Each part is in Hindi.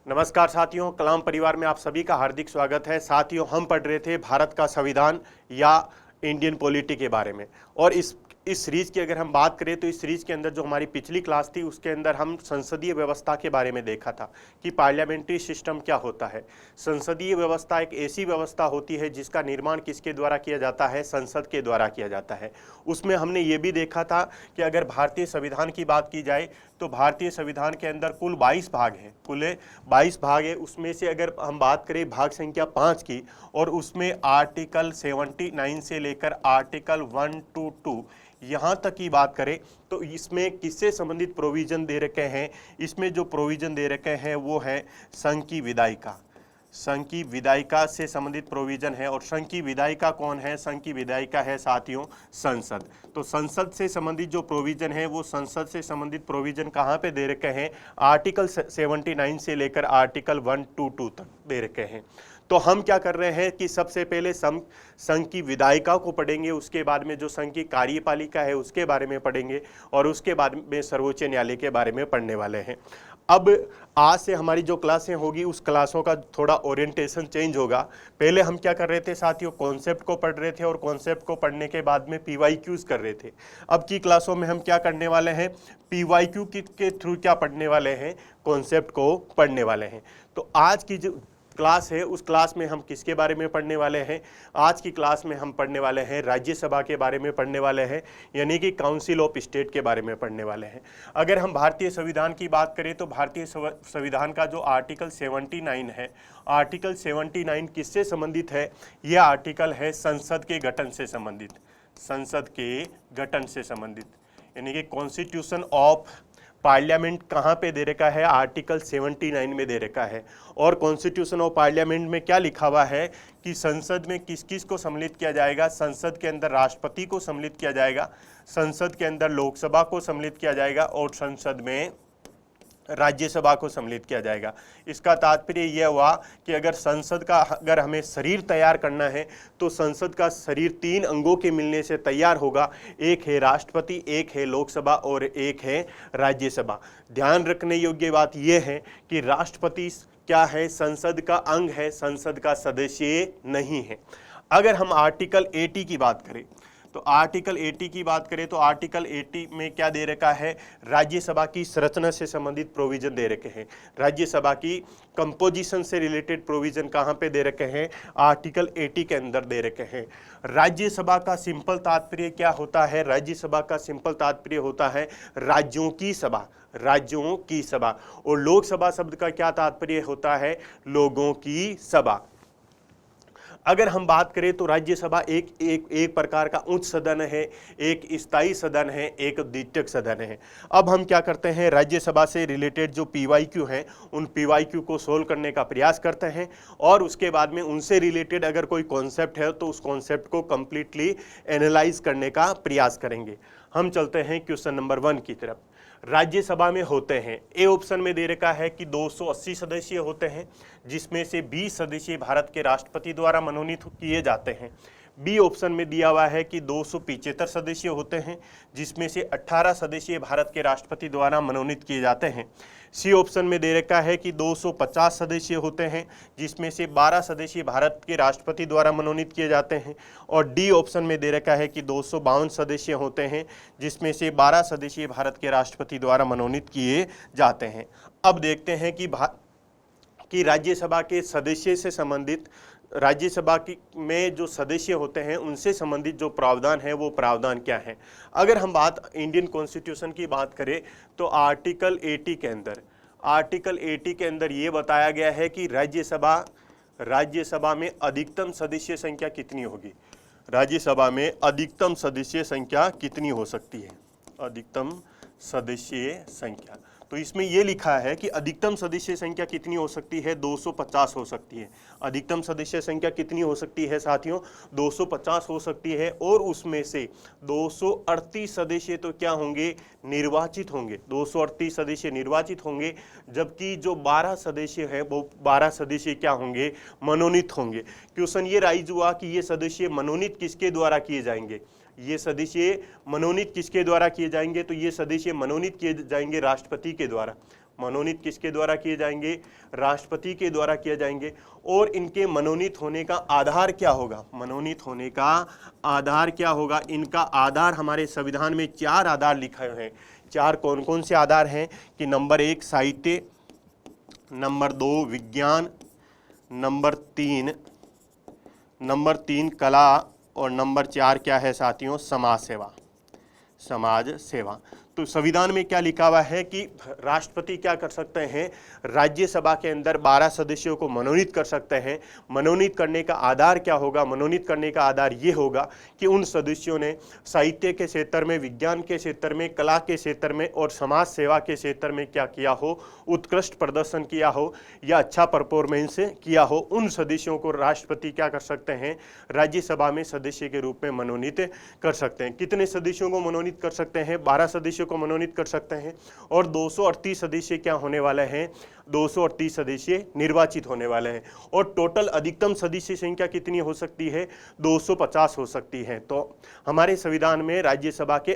नमस्कार साथियों, कलाम परिवार में आप सभी का हार्दिक स्वागत है। साथियों, हम पढ़ रहे थे भारत का संविधान या इंडियन पॉलिटी के बारे में। और इस सीरीज की अगर हम बात करें तो इस सीरीज के अंदर जो हमारी पिछली क्लास थी उसके अंदर हम संसदीय व्यवस्था के बारे में देखा था कि पार्लियामेंट्री सिस्टम क्या होता है। संसदीय व्यवस्था एक ऐसी व्यवस्था होती है जिसका निर्माण किसके द्वारा किया जाता है? संसद के द्वारा किया जाता है। उसमें हमने ये भी देखा था कि अगर भारतीय संविधान की बात की जाए तो भारतीय संविधान के अंदर कुल 22 भाग हैं, कुल 22 भाग है। उसमें से अगर हम बात करें भाग संख्या 5 की, और उसमें आर्टिकल 79 से लेकर आर्टिकल 122 यहाँ तक की बात करें तो इसमें किससे संबंधित प्रोविजन दे रखे हैं? इसमें जो प्रोविजन दे रखे हैं वो है संघ की विधायिका। संघ की विधायिका से संबंधित प्रोविजन है। और संघ की विधायिका कौन है? संघ की विधायिका है साथियों संसद। तो संसद से संबंधित जो प्रोविजन है वो संसद से संबंधित प्रोविजन कहाँ पे दे रखे हैं? आर्टिकल 79 से लेकर आर्टिकल 122 तक दे रखे हैं। तो हम क्या कर रहे हैं कि सबसे पहले संघ की विधायिका को पढ़ेंगे, उसके बाद में जो संघ की कार्यपालिका है उसके बारे में पढ़ेंगे, और उसके बाद में सर्वोच्च न्यायालय के बारे में पढ़ने वाले हैं। अब आज से हमारी जो क्लासें होगी उस क्लासों का थोड़ा ओरिएंटेशन चेंज होगा। पहले हम क्या कर रहे थे साथियों? कॉन्सेप्ट को पढ़ रहे थे, और कॉन्सेप्ट को पढ़ने के बाद में पीवाईक्यूज कर रहे थे। अब की क्लासों में हम क्या करने वाले हैं? पीवाईक्यू के थ्रू क्या पढ़ने वाले हैं? कॉन्सेप्ट को पढ़ने वाले हैं। तो आज की जो क्लास है उस क्लास में हम किसके बारे में पढ़ने वाले हैं? आज की क्लास में हम पढ़ने वाले हैं राज्यसभा के बारे में पढ़ने वाले हैं, यानी कि काउंसिल ऑफ स्टेट के बारे में पढ़ने वाले हैं। अगर हम भारतीय संविधान की बात करें तो भारतीय संविधान का जो आर्टिकल 79 है, आर्टिकल 79 किससे संबंधित है? यह आर्टिकल है संसद के गठन से संबंधित। संसद के गठन से संबंधित यानी कि कॉन्स्टिट्यूशन ऑफ पार्लियामेंट कहाँ पे दे रखा है? आर्टिकल 79 में दे रखा है। और कॉन्स्टिट्यूशन ऑफ पार्लियामेंट में क्या लिखा हुआ है कि संसद में किस किस को सम्मिलित किया जाएगा? संसद के अंदर राष्ट्रपति को सम्मिलित किया जाएगा, संसद के अंदर लोकसभा को सम्मिलित किया जाएगा, और संसद में राज्यसभा को सम्मिलित किया जाएगा। इसका तात्पर्य यह हुआ कि अगर संसद का अगर हमें शरीर तैयार करना है तो संसद का शरीर 3 अंगों के मिलने से तैयार होगा। एक है राष्ट्रपति, एक है लोकसभा, और एक है राज्यसभा। ध्यान रखने योग्य बात यह है कि राष्ट्रपति क्या है? संसद का अंग है, संसद का सदस्य नहीं है। अगर हम आर्टिकल 80 की बात करें तो आर्टिकल 80 की बात करें तो आर्टिकल 80 में क्या दे रखा है? राज्यसभा की संरचना से संबंधित प्रोविजन दे रखे हैं। राज्यसभा की कंपोजिशन से रिलेटेड प्रोविजन कहाँ पे दे रखे हैं? आर्टिकल 80 के अंदर दे रखे हैं। राज्यसभा का सिंपल तात्पर्य क्या होता है? राज्यसभा का सिंपल तात्पर्य होता है राज्यों की सभा, राज्यों की सभा। और लोकसभा शब्द का क्या तात्पर्य होता है? लोगों की सभा। अगर हम बात करें तो राज्यसभा एक प्रकार का उच्च सदन है, एक स्थायी सदन है, एक द्वितीयक सदन है। अब हम क्या करते हैं? राज्यसभा से रिलेटेड जो पीवाईक्यू हैं उन पीवाईक्यू को सोल्व करने का प्रयास करते हैं, और उसके बाद में उनसे रिलेटेड अगर कोई कॉन्सेप्ट है तो उस कॉन्सेप्ट को कंप्लीटली एनालाइज करने का प्रयास करेंगे। हम चलते हैं क्वेश्चन नंबर 1 की तरफ। राज्यसभा में होते हैं, ए ऑप्शन में दे रखा है कि 280 सदस्य होते हैं, जिसमें से 20 सदस्य भारत के राष्ट्रपति द्वारा मनोनीत किए जाते हैं। बी ऑप्शन में दिया हुआ है कि 275 सदस्य होते हैं, जिसमें से 18 सदस्य भारत के राष्ट्रपति द्वारा मनोनीत किए जाते हैं। सी ऑप्शन में दे रखा है कि 250 सदस्य होते हैं, जिसमें से 12 सदस्य भारत के राष्ट्रपति द्वारा मनोनीत किए जाते हैं। और डी ऑप्शन में दे रखा है कि 252 सदस्य होते हैं, जिसमें से 12 सदस्य भारत के राष्ट्रपति द्वारा मनोनीत किए जाते हैं। अब देखते हैं कि राज्यसभा के सदस्य से संबंधित, राज्यसभा की में जो सदस्य होते हैं उनसे संबंधित जो प्रावधान है वो प्रावधान क्या है? अगर हम बात इंडियन कॉन्स्टिट्यूशन की बात करें तो आर्टिकल 80 के अंदर ये बताया गया है कि राज्यसभा में अधिकतम सदस्य संख्या कितनी होगी? राज्यसभा में अधिकतम सदस्य संख्या कितनी हो सकती है? अधिकतम सदस्य संख्या, तो इसमें यह लिखा है कि अधिकतम सदस्य संख्या कितनी हो सकती है? 250 हो सकती है। अधिकतम सदस्य संख्या कितनी हो सकती है साथियों? 250 हो सकती है। और उसमें से 238 सदस्य तो क्या होंगे? निर्वाचित होंगे। 238 सदस्य निर्वाचित होंगे, जबकि जो 12 सदस्य हैं वो 12 सदस्य क्या होंगे? मनोनीत होंगे। क्वेश्चन ये राइज हुआ कि ये सदस्य मनोनीत किसके द्वारा किए जाएंगे? ये सदस्य मनोनीत किसके द्वारा किए जाएंगे? तो ये सदस्य मनोनीत किए जाएंगे राष्ट्रपति के द्वारा। मनोनीत किसके द्वारा किए जाएंगे? राष्ट्रपति के द्वारा किए जाएंगे। और इनके मनोनीत होने का आधार क्या होगा? मनोनीत होने का आधार क्या होगा? इनका आधार हमारे संविधान में 4 आधार लिखे हुए हैं। 4 कौन कौन से आधार हैं कि नंबर 1 साहित्य, नंबर 2 विज्ञान, नंबर 3 कला, और नंबर 4 क्या है साथियों? समाज सेवा। समाज सेवा। तो संविधान में क्या लिखा हुआ है कि राष्ट्रपति क्या कर सकते हैं? राज्यसभा के अंदर 12 सदस्यों को मनोनीत कर सकते हैं। मनोनीत करने का आधार क्या होगा? मनोनीत करने का आधार ये होगा कि उन सदस्यों ने साहित्य के क्षेत्र में, विज्ञान के क्षेत्र में, कला के क्षेत्र में और समाज सेवा के क्षेत्र में क्या किया हो? उत्कृष्ट प्रदर्शन किया हो या अच्छा परफॉर्मेंस किया हो। उन सदस्यों को राष्ट्रपति क्या कर सकते हैं? राज्यसभा में सदस्य के रूप में मनोनीत कर सकते हैं। कितने सदस्यों को मनोनीत कर सकते हैं? 12 सदस्यों को मनोनीत कर सकते हैं। और 238 सदस्य क्या होने वाले हैं? 238 सदस्य निर्वाचित होने वाले हैं। और टोटल अधिकतम सदस्य संख्या कितनी हो सकती है? 250 हो सकती है। तो हमारे संविधान में राज्यसभा के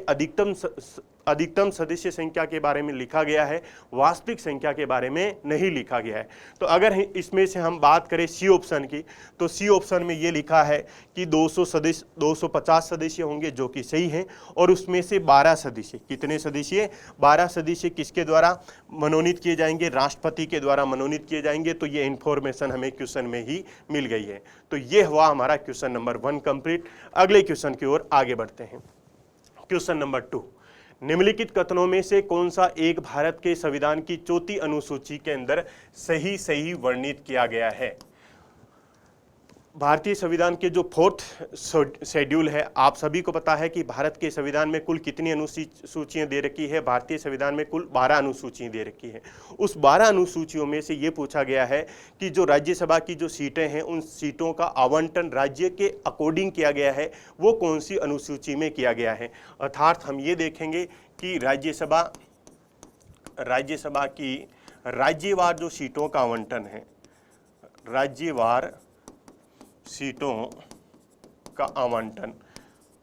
अधिकतम सदस्य संख्या के बारे में लिखा गया है, वास्तविक संख्या के बारे में नहीं लिखा गया है। तो अगर इसमें से हम बात करें सी ऑप्शन की, तो सी ऑप्शन में ये लिखा है कि 250 सदस्य होंगे, जो कि सही है। और उसमें से 12 सदस्य, कितने सदस्य? 12 सदस्य किसके द्वारा मनोनीत किए जाएंगे? राष्ट्रपति के द्वारा मनोनीत किए जाएंगे। तो ये इंफॉर्मेशन हमें क्वेश्चन में ही मिल गई है। तो ये हुआ हमारा क्वेश्चन नंबर 1 कंप्लीट। अगले क्वेश्चन की ओर आगे बढ़ते हैं। क्वेश्चन नंबर 2, निम्नलिखित कथनों में से कौन सा एक भारत के संविधान की 4वीं अनुसूची के अंदर सही वर्णित किया गया है? भारतीय संविधान के जो 4th शेड्यूल है, आप सभी को पता है कि भारत के संविधान में कुल कितनी अनुसूचियां दे रखी है? भारतीय संविधान में कुल 12 अनुसूचियां दे रखी है। उस 12 अनुसूचियों में से ये पूछा गया है कि जो राज्यसभा की जो सीटें हैं, उन सीटों का आवंटन राज्य के अकॉर्डिंग किया गया है, वो कौन सी अनुसूची में किया गया है? अर्थात हम ये देखेंगे कि राज्यसभा की राज्यवार जो सीटों का आवंटन है, राज्यवार सीटों का आवंटन,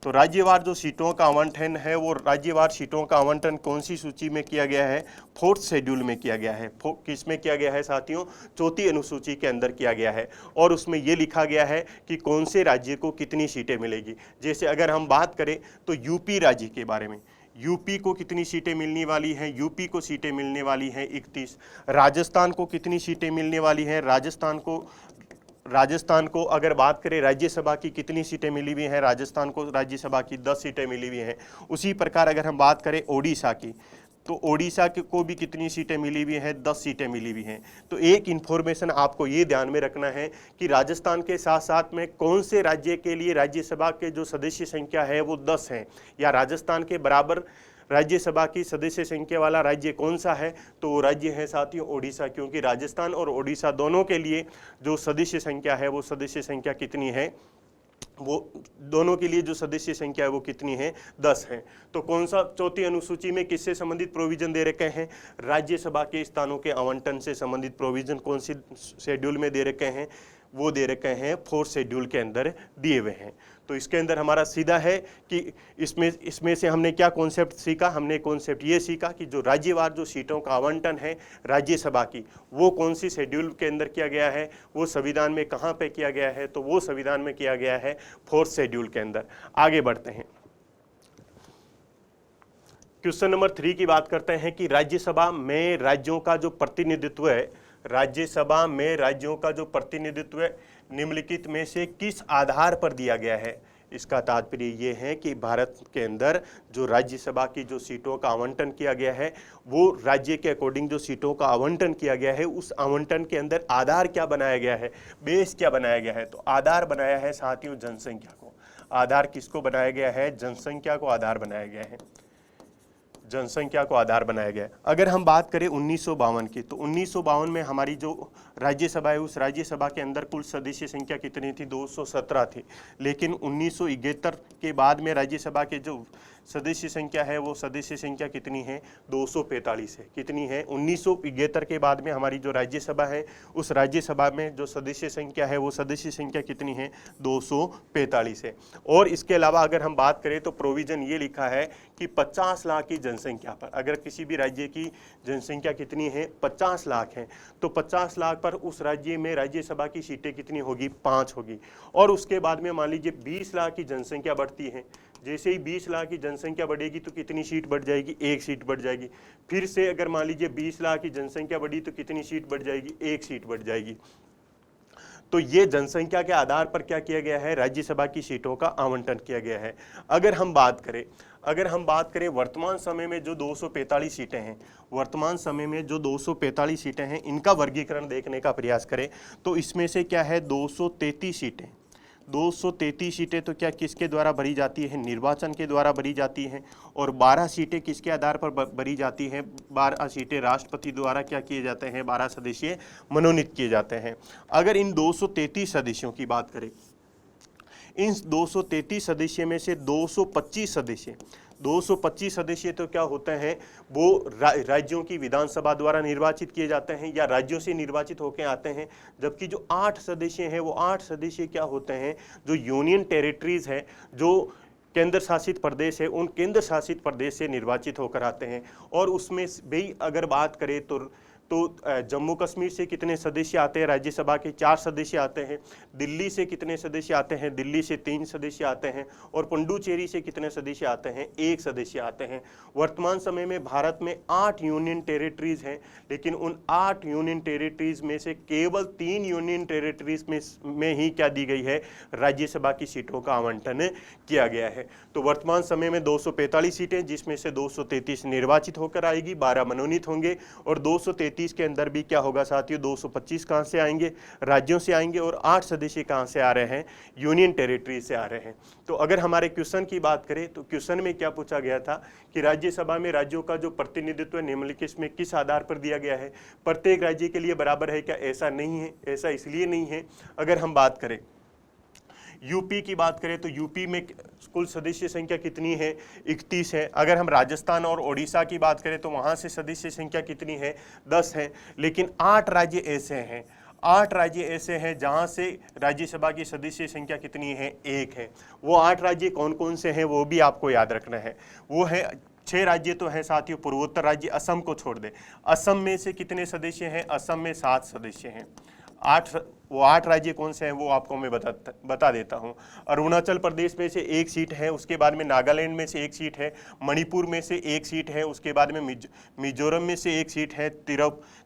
तो राज्यवार जो सीटों का आवंटन है, वो राज्यवार सीटों का आवंटन कौन सी सूची में किया गया है? 4th शेड्यूल में किया गया है। किस में किया गया है साथियों? 4वीं अनुसूची के अंदर किया गया है। और उसमें ये लिखा गया है कि कौन से राज्य को कितनी सीटें मिलेगी। जैसे अगर हम बात करें तो यूपी राज्य के बारे में, यूपी को कितनी सीटें मिलने वाली हैं? यूपी को सीटें मिलने वाली हैं 31। राजस्थान को कितनी सीटें मिलने वाली हैं? राजस्थान को अगर बात करें राज्यसभा की कितनी सीटें मिली हुई हैं? राजस्थान को राज्यसभा की 10 सीटें मिली हुई हैं। उसी प्रकार अगर हम बात करें ओडिशा की, तो ओडिशा को भी कितनी सीटें मिली हुई हैं? 10 सीटें मिली हुई हैं। तो एक इन्फॉर्मेशन आपको ये ध्यान में रखना है कि राजस्थान के साथ साथ में कौन से राज्य के लिए राज्यसभा के जो सदस्य संख्या है वो 10 है, या राजस्थान के बराबर राज्यसभा की सदस्य संख्या वाला राज्य कौन सा है? तो वो राज्य है साथियों ओडिशा। क्योंकि राजस्थान और ओडिशा दोनों के लिए जो सदस्य संख्या है, वो सदस्य संख्या कितनी है? वो दोनों के लिए जो सदस्य संख्या है वो कितनी है? 10 है। तो कौन सा 4वीं अनुसूची में किससे संबंधित प्रोविजन दे रखे हैं? राज्यसभा के स्थानों के आवंटन से संबंधित प्रोविजन कौन सी शेड्यूल में दे रखे हैं? वो दे रखे हैं 4th शेड्यूल के अंदर दिए हुए हैं। तो इसके अंदर हमारा सीधा है कि इसमें से हमने क्या कॉन्सेप्ट सीखा? हमने कॉन्सेप्ट ये सीखा कि जो राज्यवार जो सीटों का आवंटन है राज्यसभा की, वो कौन सी शेड्यूल के अंदर किया गया है? वो संविधान में कहाँ पे किया गया है? तो वो संविधान में किया गया है 4th शेड्यूल के अंदर। आगे बढ़ते हैं, क्वेश्चन नंबर 3 की बात करते हैं कि राज्यसभा में राज्यों का जो प्रतिनिधित्व है, राज्यसभा में राज्यों का जो प्रतिनिधित्व निम्नलिखित में से किस आधार पर दिया गया है? इसका तात्पर्य ये है कि भारत के अंदर जो राज्यसभा की जो सीटों का आवंटन किया गया है, वो राज्य के अकॉर्डिंग जो सीटों का आवंटन किया गया है, उस आवंटन के अंदर आधार क्या बनाया गया है? बेस क्या बनाया गया है? तो आधार बनाया है साथियों जनसंख्या को। आधार किसको बनाया गया है? जनसंख्या को आधार बनाया गया है। जनसंख्या को आधार बनाया गया है। अगर हम बात करें 1952 की, तो 1952 में हमारी जो राज्यसभा है, उस राज्यसभा के अंदर कुल सदस्य संख्या कितनी थी? 217 थी। लेकिन 1971 के बाद में राज्यसभा के जो सदस्य संख्या है वो सदस्य संख्या कितनी है, 245 है। कितनी है, 1973 के बाद में हमारी जो राज्यसभा है उस राज्यसभा में जो सदस्य संख्या है वो सदस्य संख्या कितनी है, 245 है। और इसके अलावा अगर हम बात करें तो प्रोविजन ये लिखा है कि 50 लाख की जनसंख्या पर, अगर किसी भी राज्य की जनसंख्या कितनी है, 50 लाख है, तो 50 लाख पर उस राज्य में राज्यसभा की सीटें कितनी होगी, 5 होगी। और उसके बाद में मान लीजिए 20 लाख की जनसंख्या बढ़ती है, जैसे ही 20 लाख की जनसंख्या बढ़ेगी तो कितनी सीट बढ़ जाएगी, 1 सीट बढ़ जाएगी। फिर से अगर मान लीजिए 20 लाख की जनसंख्या बढ़ी तो कितनी सीट बढ़ जाएगी, 1 सीट बढ़ जाएगी। तो ये जनसंख्या के आधार पर क्या किया गया है, राज्यसभा की सीटों का आवंटन किया गया है। अगर हम बात करें वर्तमान समय में जो 245 सीटें हैं, वर्तमान समय में जो 245 सीटें हैं, इनका वर्गीकरण देखने का प्रयास करें तो इसमें से क्या है, 233 सीटें तो क्या किसके द्वारा भरी जाती है, निर्वाचन के द्वारा भरी जाती हैं। और 12 सीटें किसके आधार पर भरी जाती हैं, 12 सीटें राष्ट्रपति द्वारा क्या किए जाते हैं, 12 सदस्य मनोनीत किए जाते हैं। अगर इन 233 सदस्यों की बात करें, इन 233 सदस्य में से 225 सदस्य तो क्या होते हैं, वो राज्यों की विधानसभा द्वारा निर्वाचित किए जाते हैं या राज्यों से निर्वाचित होकर आते हैं। जबकि जो 8 सदस्य हैं वो 8 सदस्य क्या होते हैं, जो यूनियन टेरिटरीज है, जो केंद्र शासित प्रदेश है, उन केंद्र शासित प्रदेश से निर्वाचित होकर आते हैं। और उसमें भी अगर बात करें तो जम्मू कश्मीर से कितने सदस्य आते हैं, राज्यसभा के 4 सदस्य आते हैं। दिल्ली से कितने सदस्य आते हैं, दिल्ली से 3 सदस्य आते हैं। और पुडुचेरी से कितने सदस्य आते हैं, 1 सदस्य आते हैं। वर्तमान समय में भारत में 8 यूनियन टेरिटरीज हैं, लेकिन उन 8 यूनियन टेरिटरीज में से केवल 3 यूनियन टेरिटरीज में ही क्या दी गई है, राज्यसभा की सीटों का आवंटन किया गया है। तो वर्तमान समय में 245 सीटें, जिसमें से 233 निर्वाचित होकर आएगी, 12 मनोनीत होंगे। और 233 के अंदर भी क्या होगा साथियों, 225 कहां से आएंगे, राज्यों से आएंगे। और 8 सदस्य कहां से आ रहे हैं, यूनियन टेरिटरी से आ रहे हैं। तो अगर हमारे क्वेश्चन की बात करें तो क्वेश्चन में क्या पूछा गया था कि राज्यसभा में राज्यों का जो प्रतिनिधित्व निम्नलिखित में किस आधार पर दिया गया है, प्रत्येक राज्य के लिए बराबर है क्या, ऐसा नहीं है। ऐसा इसलिए नहीं है, अगर हम बात करें यूपी की बात करें तो यूपी में कुल सदस्य संख्या कितनी है, 31 है। अगर हम राजस्थान और ओडिशा की बात करें तो वहां से सदस्य संख्या कितनी है, 10 है। लेकिन 8 राज्य ऐसे हैं जहां से राज्यसभा की सदस्य संख्या कितनी है, 1 है। वो 8 राज्य कौन कौन से हैं वो भी आपको याद रखना है। वो है 6 राज्य तो है साथियों पूर्वोत्तर राज्य, असम को छोड़ दे। असम में से कितने सदस्य हैं, असम में 7 सदस्य हैं। 8 राज्य कौन से हैं वो आपको मैं बता देता हूं। अरुणाचल प्रदेश में से 1 सीट है, उसके बाद में नागालैंड में से 1 सीट है, मणिपुर में से 1 सीट है, उसके बाद में मिजोरम में से 1 सीट है,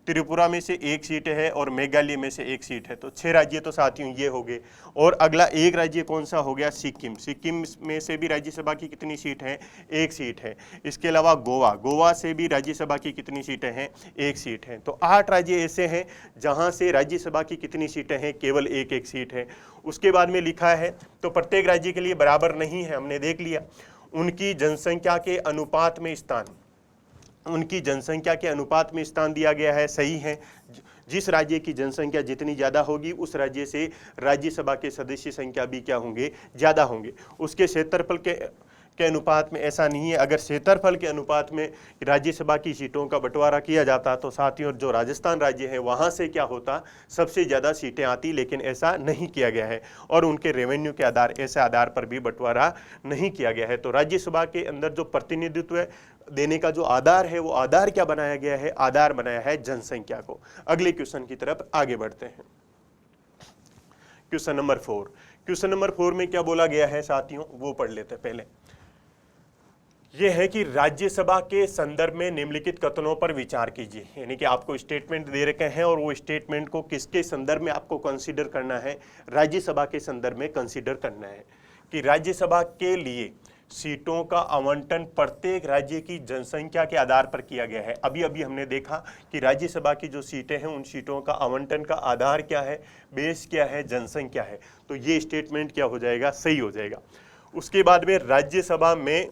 त्रिपुरा में से 1 सीट है और मेघालय में से 1 सीट है। तो 6 राज्य तो साथियों ये हो गए। और अगला 1 राज्य कौन सा हो गया, सिक्किम में से भी राज्यसभा की कितनी सीट है, 1 सीट है। इसके अलावा गोवा से भी राज्यसभा की कितनी सीटें हैं, 1 सीट है। तो 8 राज्य ऐसे हैं जहां से राज्यसभा की कितनी सीटें हैं, केवल 1 सीट है। उसके बाद में लिखा है तो प्रत्येक राज्य के लिए बराबर नहीं है, हमने देख लिया। उनकी जनसंख्या के अनुपात में स्थान दिया गया है, सही है। जिस राज्य की जनसंख्या जितनी ज़्यादा होगी उस राज्य से राज्यसभा के सदस्य संख्या भी क्या होंगे, ज़्यादा होंगे। उसके क्षेत्रफल के अनुपात में ऐसा नहीं है। अगर क्षेत्रफल के अनुपात में राज्यसभा की सीटों का बंटवारा किया जाता तो साथियों जो राजस्थान राज्य है वहाँ से क्या होता, सबसे ज़्यादा सीटें आती, लेकिन ऐसा नहीं किया गया है। और उनके रेवेन्यू के ऐसे आधार पर भी बंटवारा नहीं किया गया है। तो राज्यसभा के अंदर जो प्रतिनिधित्व देने का जो आधार है वो आधार क्या बनाया गया है, आधार बनाया है जनसंख्या को। अगले क्वेश्चन की तरफ आगे बढ़ते हैं। क्वेश्चन नंबर 4 में क्या बोला गया है साथियों, वो पढ़ लेते हैं पहले। यह है कि राज्यसभा के संदर्भ में निम्नलिखित कथनों पर विचार कीजिए। यानी कि आपको स्टेटमेंट दे रखे हैं और वो स्टेटमेंट को किसके संदर्भ में आपको कंसीडर करना है, राज्यसभा के संदर्भ में कंसीडर करना है कि राज्यसभा के लिए सीटों का आवंटन प्रत्येक राज्य की जनसंख्या के आधार पर किया गया है। अभी हमने देखा कि राज्यसभा की जो सीटें हैं उन सीटों का आवंटन का आधार क्या है, बेस क्या है, जनसंख्या है। तो ये स्टेटमेंट क्या हो जाएगा, सही हो जाएगा। उसके बाद में राज्यसभा में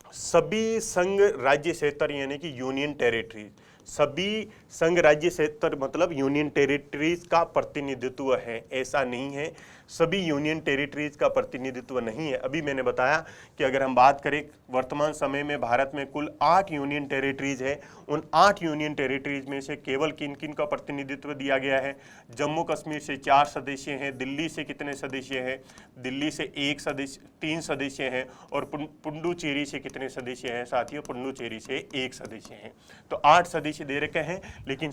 सभी संघ राज्य क्षेत्र यानी कि यूनियन टेरिटरी, सभी संघ राज्य क्षेत्र मतलब यूनियन टेरिटरीज का प्रतिनिधित्व है, ऐसा नहीं है। सभी यूनियन टेरिटरीज का प्रतिनिधित्व नहीं है। अभी मैंने बताया कि अगर हम बात करें वर्तमान समय में भारत में कुल 8 यूनियन टेरिटरीज है। उन 8 यूनियन टेरिटरीज में से केवल किन किन का प्रतिनिधित्व दिया गया है? जम्मू कश्मीर से 4 सदस्य हैं। दिल्ली से कितने सदस्य हैं? दिल्ली से 3 सदस्य हैं। और पुडुचेरी से कितने सदस्य हैं साथियों? पुडुचेरी से 1 सदस्य हैं। तो 8 सदस्य दे रखे हैं, लेकिन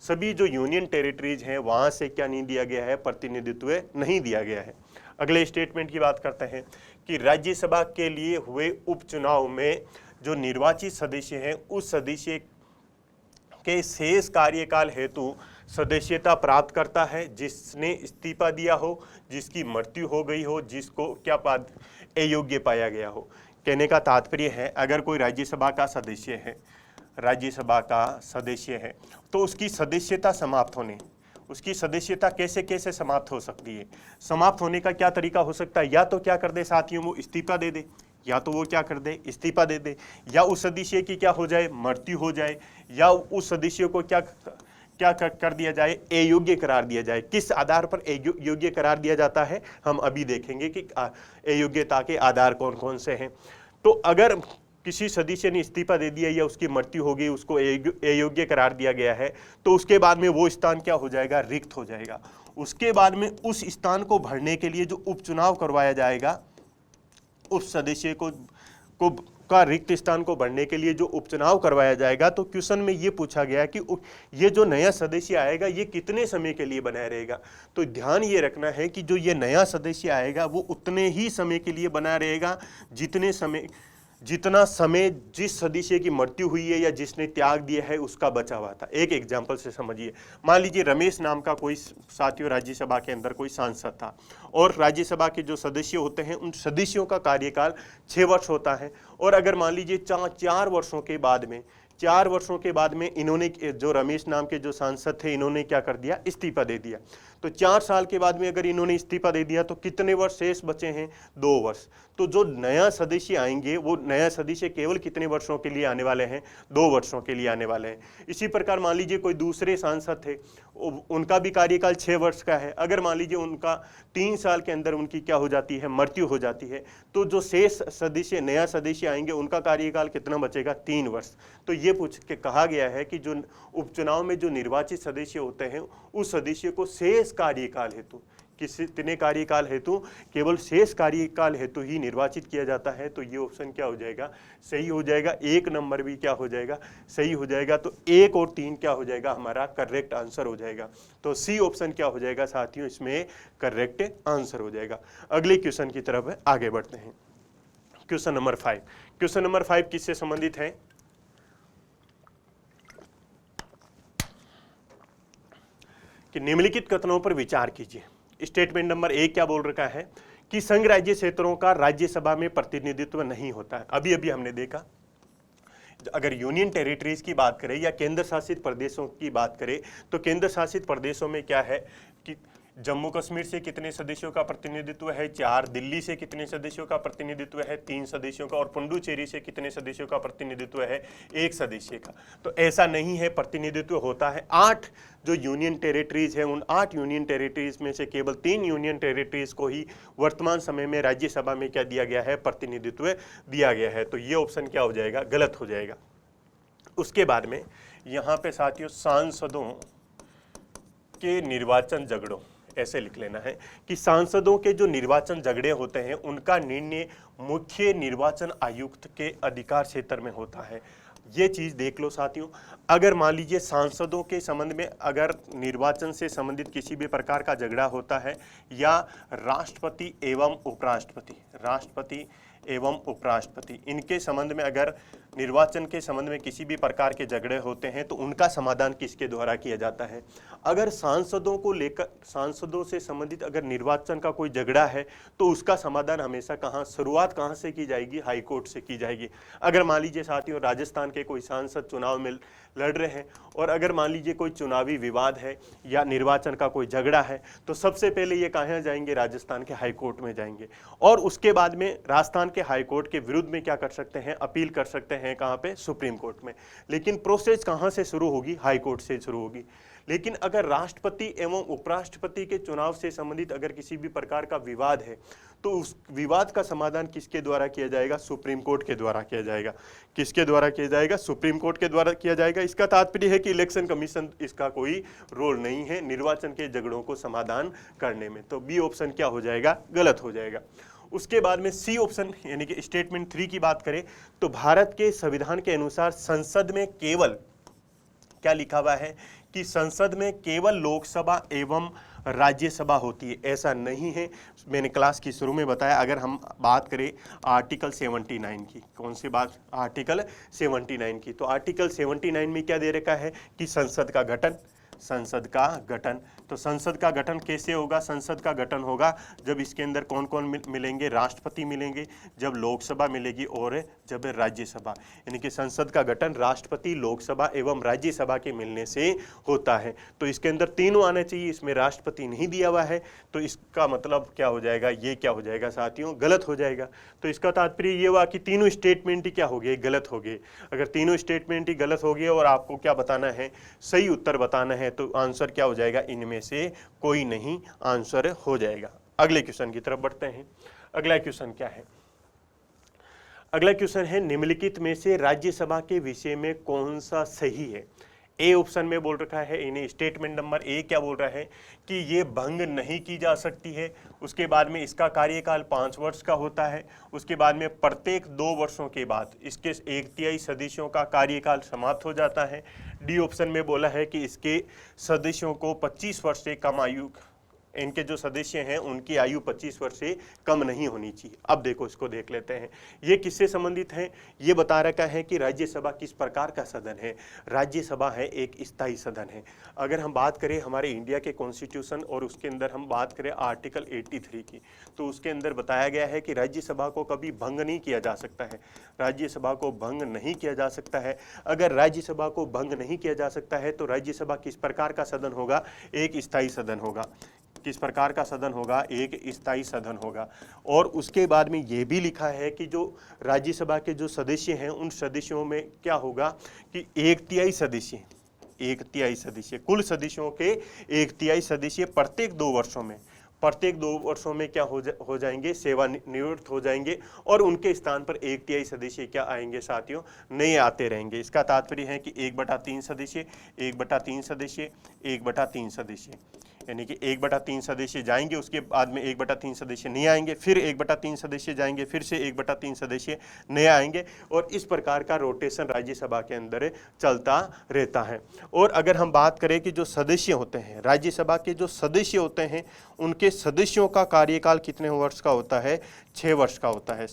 सभी जो यूनियन टेरिटरीज हैं वहां से क्या नहीं दिया गया है? प्रतिनिधित्व नहीं दिया गया है। अगले स्टेटमेंट की बात करते हैं कि राज्यसभा के लिए हुए उपचुनाव में जो निर्वाचित सदस्य हैं उस सदस्य के शेष कार्यकाल हेतु सदस्यता प्राप्त करता है जिसने इस्तीफा दिया हो, जिसकी मृत्यु हो गई हो, जिसको क्या अयोग्य पाया गया हो। कहने का तात्पर्य है अगर कोई राज्यसभा का सदस्य है तो उसकी सदस्यता समाप्त होने, उसकी सदस्यता कैसे कैसे समाप्त हो सकती है? समाप्त होने का क्या तरीका हो सकता है? या तो क्या कर दे साथियों, वो इस्तीफा दे दे, या तो वो क्या कर दे? इस्तीफा दे दे, या उस सदस्य की क्या हो जाए? मृत्यु हो जाए, या उस सदस्य को क्या कर दिया जाए? अयोग्य करार दिया जाए। किस आधार पर योग्य करार दिया जाता है हम अभी देखेंगे कि अयोग्यता के आधार कौन कौन से हैं। तो अगर किसी सदस्य ने इस्तीफा दे दिया या उसकी मृत्यु हो गई, उसको अयोग्य करार दिया गया है, तो उसके बाद में वो स्थान क्या हो जाएगा? रिक्त हो जाएगा। उसके बाद में उस स्थान को भरने के लिए जो उपचुनाव करवाया जाएगा, उस सदस्य का रिक्त स्थान को भरने के लिए जो उपचुनाव करवाया जाएगा, तो क्वेश्चन में ये पूछा गया कि ये जो नया सदस्य आएगा ये कितने समय के लिए बना रहेगा। तो ध्यान ये रखना है कि जो ये नया सदस्य आएगा वो उतने ही समय के लिए बना रहेगा जितना समय जिस सदस्य की मृत्यु हुई है या जिसने त्याग दिया है उसका बचा हुआ था। एक एग्जाम्पल से समझिए, मान लीजिए रमेश नाम का कोई साथियों राज्यसभा के अंदर कोई सांसद था, और राज्यसभा के जो सदस्य होते हैं उन सदस्यों का कार्यकाल 6 वर्ष होता है। और अगर मान लीजिए 4 वर्षों के बाद में इन्होंने, जो रमेश नाम के जो सांसद थे, इन्होंने क्या कर दिया? इस्तीफा दे दिया। तो 4 साल के बाद में अगर इन्होंने इस्तीफा दे दिया तो कितने वर्ष शेष बचे हैं? 2 वर्ष। तो जो नया सदस्य आएंगे वो नया सदस्य केवल कितने वर्षों के लिए आने वाले हैं? 2 वर्षों के लिए आने वाले हैं। इसी प्रकार मान लीजिए कोई दूसरे सांसद थे, उनका भी कार्यकाल 6 वर्ष का है। अगर मान लीजिए उनका 3 साल के अंदर उनकी क्या हो जाती है? मृत्यु हो जाती है, तो जो शेष सदस्य नया सदस्य आएंगे उनका कार्यकाल कितना बचेगा? 3 वर्ष। तो ये पूछ के कहा गया है कि जो उपचुनाव में जो निर्वाचित सदस्य होते हैं उस सदस्य को शेष कार्यकाल हेतु, कितने कार्यकाल हेतु? केवल शेष कार्यकाल हेतु ही निर्वाचित किया जाता है। तो ये ऑप्शन क्या हो जाएगा? सही हो जाएगा। 1 नंबर भी क्या हो जाएगा? सही हो जाएगा। तो 1 और 3 क्या हो जाएगा? हमारा करेक्ट आंसर हो जाएगा। तो सी ऑप्शन क्या हो जाएगा साथियों? इसमें करेक्ट आंसर हो जाएगा। अगले क्वेश्चन की तरफ आगे बढ़ते हैं। Question number 5। क्वेश्चन नंबर 5 किससे संबंधित है? कि निम्नलिखित कथनों पर विचार कीजिए। स्टेटमेंट नंबर 1 क्या बोल रखा है कि संघ राज्य क्षेत्रों का राज्यसभा में प्रतिनिधित्व नहीं होता है। अभी अभी हमने देखा, अगर यूनियन टेरिटरीज की बात करें या केंद्र शासित प्रदेशों की बात करें, तो केंद्र शासित प्रदेशों में क्या है कि जम्मू कश्मीर से कितने सदस्यों का प्रतिनिधित्व है? 4। दिल्ली से कितने सदस्यों का प्रतिनिधित्व है? 3 सदस्यों का। और पुडुचेरी से कितने सदस्यों का प्रतिनिधित्व है? 1 सदस्य का। तो ऐसा नहीं है, प्रतिनिधित्व होता है। 8 जो यूनियन टेरिटरीज है, उन 8 यूनियन टेरिटरीज में से केवल 3 यूनियन टेरिटरीज को ही वर्तमान समय में राज्यसभा में क्या दिया गया है? प्रतिनिधित्व दिया गया है। तो ये ऑप्शन क्या हो जाएगा? गलत हो जाएगा। उसके बाद में यहाँ पे साथियों सांसदों के निर्वाचन झगड़ों, ऐसे लिख लेना है कि सांसदों के जो निर्वाचन झगड़े होते हैं उनका निर्णय मुख्य निर्वाचन आयुक्त के अधिकार क्षेत्र में होता है। ये चीज देख लो साथियों। अगर मान लीजिए सांसदों के संबंध में अगर निर्वाचन से संबंधित किसी भी प्रकार का झगड़ा होता है, या राष्ट्रपति एवं उपराष्ट्रपति इनके संबंध में अगर निर्वाचन के संबंध में किसी भी प्रकार के झगड़े होते हैं, तो उनका समाधान किसके द्वारा किया जाता है? अगर सांसदों से संबंधित अगर निर्वाचन का कोई झगड़ा है तो उसका समाधान हमेशा शुरुआत कहाँ से की जाएगी? हाई कोर्ट से की जाएगी। अगर मान लीजिए साथियों राजस्थान के कोई सांसद चुनाव में लड़ रहे हैं, और अगर मान लीजिए कोई चुनावी विवाद है या निर्वाचन का कोई झगड़ा है, तो सबसे पहले ये कहाँ जाएंगे? राजस्थान के हाई कोर्ट में जाएंगे। और उसके बाद में राजस्थान के हाई कोर्ट के विरुद्ध में क्या कर सकते हैं? अपील कर सकते हैं कहाँ पे, सुप्रीम कोर्ट में। लेकिन प्रोसेस कहाँ से शुरू होगी, हाई कोर्ट से शुरू होगी। लेकिन अगर राष्ट्रपति एवं उपराष्ट्रपति के चुनाव से संबंधित अगर किसी भी प्रकार का विवाद है तो उस विवाद का समाधान किसके द्वारा किया जाएगा, सुप्रीम कोर्ट के द्वारा किया जाएगा। किसके द्वारा किया जाएगा, सुप्रीम कोर्ट के द्वारा किया जाएगा। इसका तात्पर्य है कि इलेक्शन कमीशन इसका कोई रोल नहीं है निर्वाचन के झगड़ों को समाधान करने में। तो बी ऑप्शन क्या हो जाएगा, गलत हो जाएगा। उसके बाद में सी ऑप्शन यानी कि स्टेटमेंट 3 की बात करें तो भारत के संविधान के अनुसार संसद में केवल क्या लिखा हुआ है कि संसद में केवल लोकसभा एवं राज्यसभा होती है, ऐसा नहीं है। मैंने क्लास की शुरू में बताया, अगर हम बात करें आर्टिकल 79 की, कौन सी बात, आर्टिकल 79 की, तो आर्टिकल 79 में क्या दे रखा है कि संसद का गठन, संसद का गठन। तो संसद का गठन कैसे होगा, संसद का गठन होगा जब इसके अंदर कौन कौन मिलेंगे, राष्ट्रपति मिलेंगे, जब लोकसभा मिलेगी और जब राज्यसभा, यानी कि संसद का गठन राष्ट्रपति, लोकसभा एवं राज्यसभा के मिलने से होता है। तो इसके अंदर तीनों आने चाहिए, इसमें राष्ट्रपति नहीं दिया हुआ है, तो इसका मतलब क्या हो जाएगा, ये क्या हो जाएगा साथियों, गलत हो जाएगा। तो इसका तात्पर्य ये हुआ कि तीनों स्टेटमेंट ही क्या हो गए, गलत हो गए। अगर तीनों स्टेटमेंट ही गलत हो गए और आपको क्या बताना है, सही उत्तर बताना है, तो आंसर क्या हो जाएगा, इनमें से कोई नहीं आंसर हो जाएगा। अगले क्वेश्चन की तरफ बढ़ते हैं। अगला क्वेश्चन क्या है, अगला क्वेश्चन है निम्नलिखित में से राज्यसभा के विषय में कौन सा सही है। ए ऑप्शन में बोल रखा है, इन्हें स्टेटमेंट नंबर ए क्या बोल रहा है कि ये भंग नहीं की जा सकती है। उसके बाद में इसका कार्यकाल 5 वर्ष का होता है। उसके बाद में प्रत्येक 2 वर्षों के बाद इसके 1/3 सदस्यों का कार्यकाल समाप्त हो जाता है। डी ऑप्शन में बोला है कि इसके सदस्यों को 25 वर्ष से कम आयु, इनके जो सदस्य हैं उनकी आयु 25 वर्ष से कम नहीं होनी चाहिए। अब देखो इसको देख लेते हैं, ये किससे संबंधित है, ये बता रखा है कि राज्यसभा किस प्रकार का सदन है। राज्यसभा है एक स्थायी सदन है। अगर हम बात करें हमारे इंडिया के कॉन्स्टिट्यूशन और उसके अंदर हम बात करें आर्टिकल 83 की, तो उसके अंदर बताया गया है कि राज्यसभा को कभी भंग नहीं किया जा सकता है, राज्यसभा को भंग नहीं किया जा सकता है। अगर राज्यसभा को भंग नहीं किया जा सकता है तो राज्यसभा किस प्रकार का सदन होगा, एक स्थायी सदन होगा। किस प्रकार का सदन होगा, एक स्थायी सदन होगा। और उसके बाद में ये भी लिखा है कि जो राज्यसभा के जो सदस्य हैं उन सदस्यों में क्या होगा कि 1/3 सदस्य, 1/3 सदस्य, कुल सदस्यों के 1/3 सदस्य प्रत्येक 2 वर्षों में, प्रत्येक 2 वर्षों में क्या हो जाएंगे, सेवानिवृत्त हो जाएंगे और उनके स्थान पर 1/3 सदस्य क्या आएंगे साथियों, नए आते रहेंगे। इसका तात्पर्य है कि 1/3 सदस्य, 1/3 सदस्य, 1/3 सदस्य, यानी कि 1/3 सदस्य जाएंगे, उसके बाद में 1/3 सदस्य नहीं आएंगे, फिर 1/3 सदस्य जाएंगे, फिर से 1/3 सदस्य नए आएंगे और इस प्रकार का रोटेशन राज्यसभा के अंदर चलता रहता है। और अगर हम बात करें कि जो सदस्य होते हैं, राज्यसभा के जो सदस्य होते हैं उनके सदस्यों का कार्यकाल कितने वर्ष का होता है, 6 वर्ष का होता है।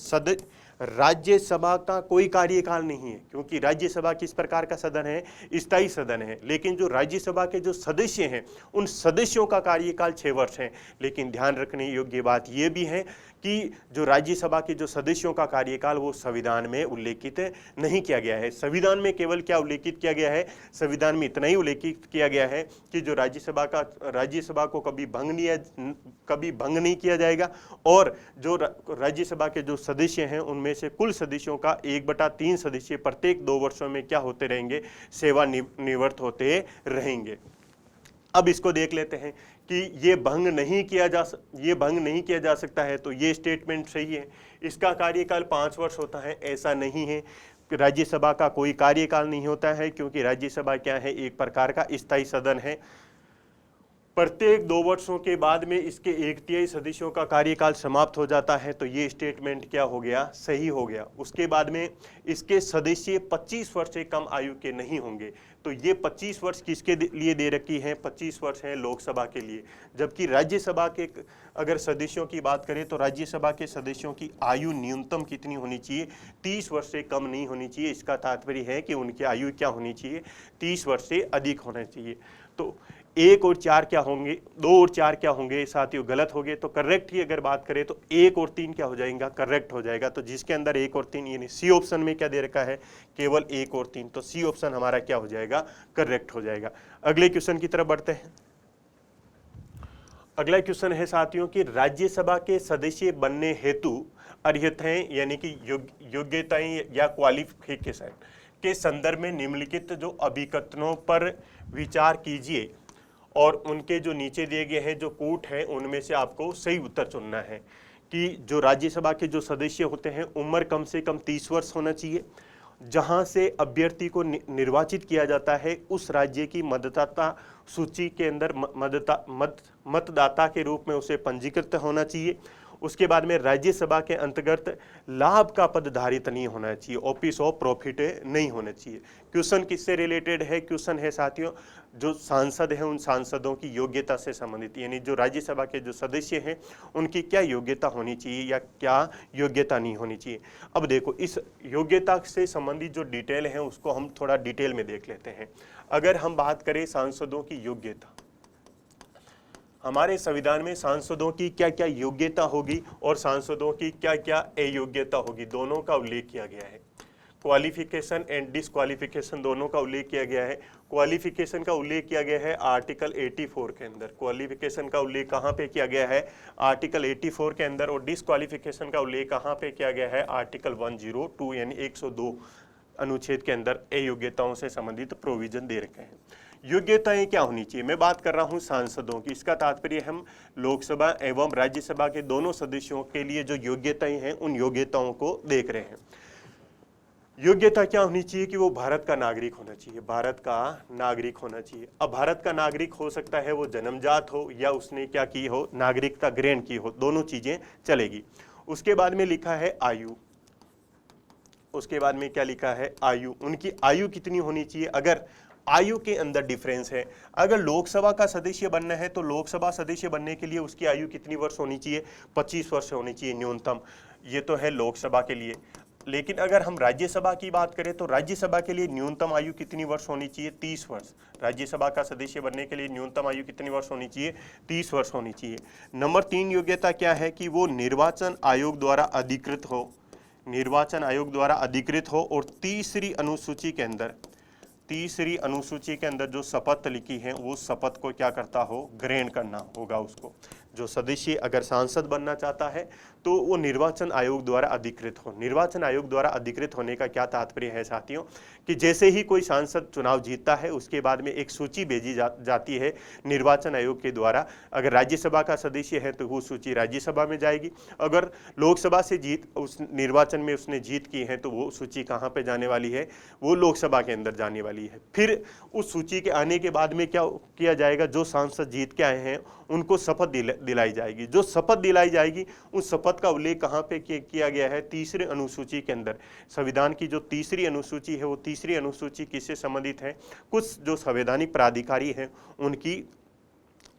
राज्यसभा का कोई कार्यकाल नहीं है, क्योंकि राज्यसभा किस प्रकार का सदन है, स्थायी सदन है। लेकिन जो राज्यसभा के जो सदस्य हैं उन सदस्यों का कार्यकाल 6 वर्ष है। लेकिन ध्यान रखने योग्य बात यह भी है कि जो राज्यसभा के जो सदस्यों का कार्यकाल वो संविधान में उल्लेखित नहीं किया गया है। संविधान में केवल क्या उल्लेखित किया गया है, संविधान में इतना ही उल्लेखित किया गया है कि जो राज्यसभा को कभी भंग नहीं किया जाएगा और जो राज्यसभा के जो सदस्य हैं उनमें से कुल सदस्यों का 1/3 सदस्य प्रत्येक 2 वर्षों में क्या होते रहेंगे, सेवानिवृत्त होते रहेंगे। अब इसको देख लेते हैं कि ये भंग नहीं किया जा सकता है, तो ये स्टेटमेंट सही है। इसका कार्यकाल 5 वर्ष होता है, ऐसा नहीं है। राज्यसभा का कोई कार्यकाल नहीं होता है, क्योंकि राज्यसभा क्या है, एक प्रकार का स्थायी सदन है। प्रत्येक 2 वर्षों के बाद में इसके 1/3 सदस्यों का कार्यकाल समाप्त हो जाता है, तो ये स्टेटमेंट क्या हो गया, सही हो गया। उसके बाद में इसके सदस्य 25 वर्ष से कम आयु के नहीं होंगे, तो ये 25 वर्ष किसके लिए दे रखी है, 25 वर्ष है लोकसभा के लिए। जबकि राज्यसभा के अगर सदस्यों की बात करें तो राज्यसभा के सदस्यों की आयु न्यूनतम कितनी होनी चाहिए, 30 वर्ष से कम नहीं होनी चाहिए। इसका तात्पर्य है कि उनकी आयु क्या होनी चाहिए, 30 वर्ष से अधिक होना चाहिए। तो 1 और 4 क्या होंगे, 2 और 4 क्या होंगे साथियों, गलत हो गए। तो करेक्ट ही अगर बात करें तो 1 और 3 क्या हो जाएगा, करेक्ट हो जाएगा। तो जिसके अंदर 1 और 3 यानी सी ऑप्शन में क्या दे रखा है, केवल 1 और 3, तो सी ऑप्शन हमारा क्या हो जाएगा, करेक्ट हो जाएगा। अगले क्वेश्चन की तरफ बढ़ते हैं। अगला क्वेश्चन है साथियों कि राज्यसभा के सदस्य बनने हेतु अर्हताएं यानी कि योग्यताएं या क्वालिफिकेशन के संदर्भ में निम्नलिखित जो अभिकथनों पर विचार कीजिए और उनके जो नीचे दिए गए हैं जो कूट हैं उनमें से आपको सही उत्तर चुनना है कि जो राज्यसभा के जो सदस्य होते हैं उम्र कम से कम 30 वर्ष होना चाहिए, जहां से अभ्यर्थी को निर्वाचित किया जाता है उस राज्य की मतदाता सूची के अंदर मतदाता के रूप में उसे पंजीकृत होना चाहिए। उसके बाद में राज्यसभा के अंतर्गत लाभ का पद धारित नहीं होना चाहिए, ऑफिस ऑफ प्रॉफिट नहीं होना चाहिए। क्वेश्चन किससे रिलेटेड है? क्वेश्चन है साथियों जो सांसद हैं उन सांसदों की योग्यता से संबंधित, यानी जो राज्यसभा के जो सदस्य हैं उनकी क्या योग्यता होनी चाहिए या क्या योग्यता नहीं होनी चाहिए। अब देखो इस योग्यता से संबंधित जो डिटेल है उसको हम थोड़ा डिटेल में देख लेते हैं। अगर हम बात करें सांसदों की योग्यता, हमारे संविधान में सांसदों की क्या क्या योग्यता होगी और सांसदों की क्या क्या अयोग्यता होगी, दोनों का उल्लेख किया गया है। क्वालिफिकेशन एंड डिसक्वालिफिकेशन दोनों का उल्लेख किया गया है। क्वालिफिकेशन का उल्लेख किया गया है आर्टिकल 84 के अंदर। क्वालिफिकेशन का उल्लेख कहाँ पे किया गया है? आर्टिकल 84 के अंदर। और डिसक्वालिफिकेशन का उल्लेख कहाँ पे किया गया है? आर्टिकल 102 यानी 102 अनुच्छेद के अंदर अयोग्यताओं से संबंधित प्रोविजन दे रखे हैं। योग्यताएं क्या होनी चाहिए? मैं बात कर रहा हूं सांसदों की। इसका तात्पर्य हम लोकसभा एवं राज्यसभा के दोनों सदस्यों के लिए जो योग्यताएं हैं उन योग्यताओं को देख रहे हैं। योग्यता क्या होनी चाहिए कि वो भारत का नागरिक होना चाहिए, भारत का नागरिक होना चाहिए। अब भारत का नागरिक हो सकता है वो जन्मजात हो या उसने क्या की हो, नागरिकता ग्रहण की हो, दोनों चीजें चलेगी। उसके बाद में लिखा है आयु। उसके बाद में क्या लिखा है? आयु। उनकी आयु कितनी होनी चाहिए? अगर आयु के अंदर डिफरेंस है, अगर लोकसभा का सदस्य बनना है तो लोकसभा सदस्य बनने के लिए उसकी आयु कितनी वर्ष होनी चाहिए? 25 वर्ष होनी चाहिए न्यूनतम। ये तो है लोकसभा के लिए। लेकिन अगर हम राज्यसभा की बात करें तो राज्यसभा के लिए न्यूनतम आयु कितनी वर्ष होनी चाहिए? 30 वर्ष। राज्यसभा का सदस्य बनने के लिए न्यूनतम आयु कितनी वर्ष होनी चाहिए? 30 वर्ष होनी चाहिए। नंबर 3 योग्यता क्या है कि वो निर्वाचन आयोग द्वारा अधिकृत हो, निर्वाचन आयोग द्वारा अधिकृत हो। और तीसरी अनुसूची के अंदर जो शपथ लिखी है वो शपथ को क्या करता हो? ग्रहण करना होगा उसको। जो सदस्य अगर सांसद बनना चाहता है तो वो निर्वाचन आयोग द्वारा अधिकृत हो। निर्वाचन आयोग द्वारा अधिकृत होने का क्या तात्पर्य है साथियों कि जैसे ही कोई सांसद चुनाव जीतता है उसके बाद में एक सूची भेजी जाती है निर्वाचन आयोग के द्वारा। अगर राज्यसभा का सदस्य है तो वो सूची राज्यसभा में जाएगी, अगर लोकसभा से उस निर्वाचन में उसने जीत की है तो वो सूची कहाँ पे जाने वाली है? वो लोकसभा के अंदर जाने वाली है। फिर उस सूची के आने के बाद में क्या किया जाएगा? जो सांसद जीत के आए हैं उनको शपथ दिलाई जाएगी। जो शपथ दिलाई जाएगी उस शपथ का उल्लेख कहाँ पे किया गया है? तीसरे अनुसूची के अंदर। संविधान की जो तीसरी अनुसूची है वो तीसरी अनुसूची किससे संबंधित है? कुछ जो संवैधानिक प्राधिकारी हैं उनकी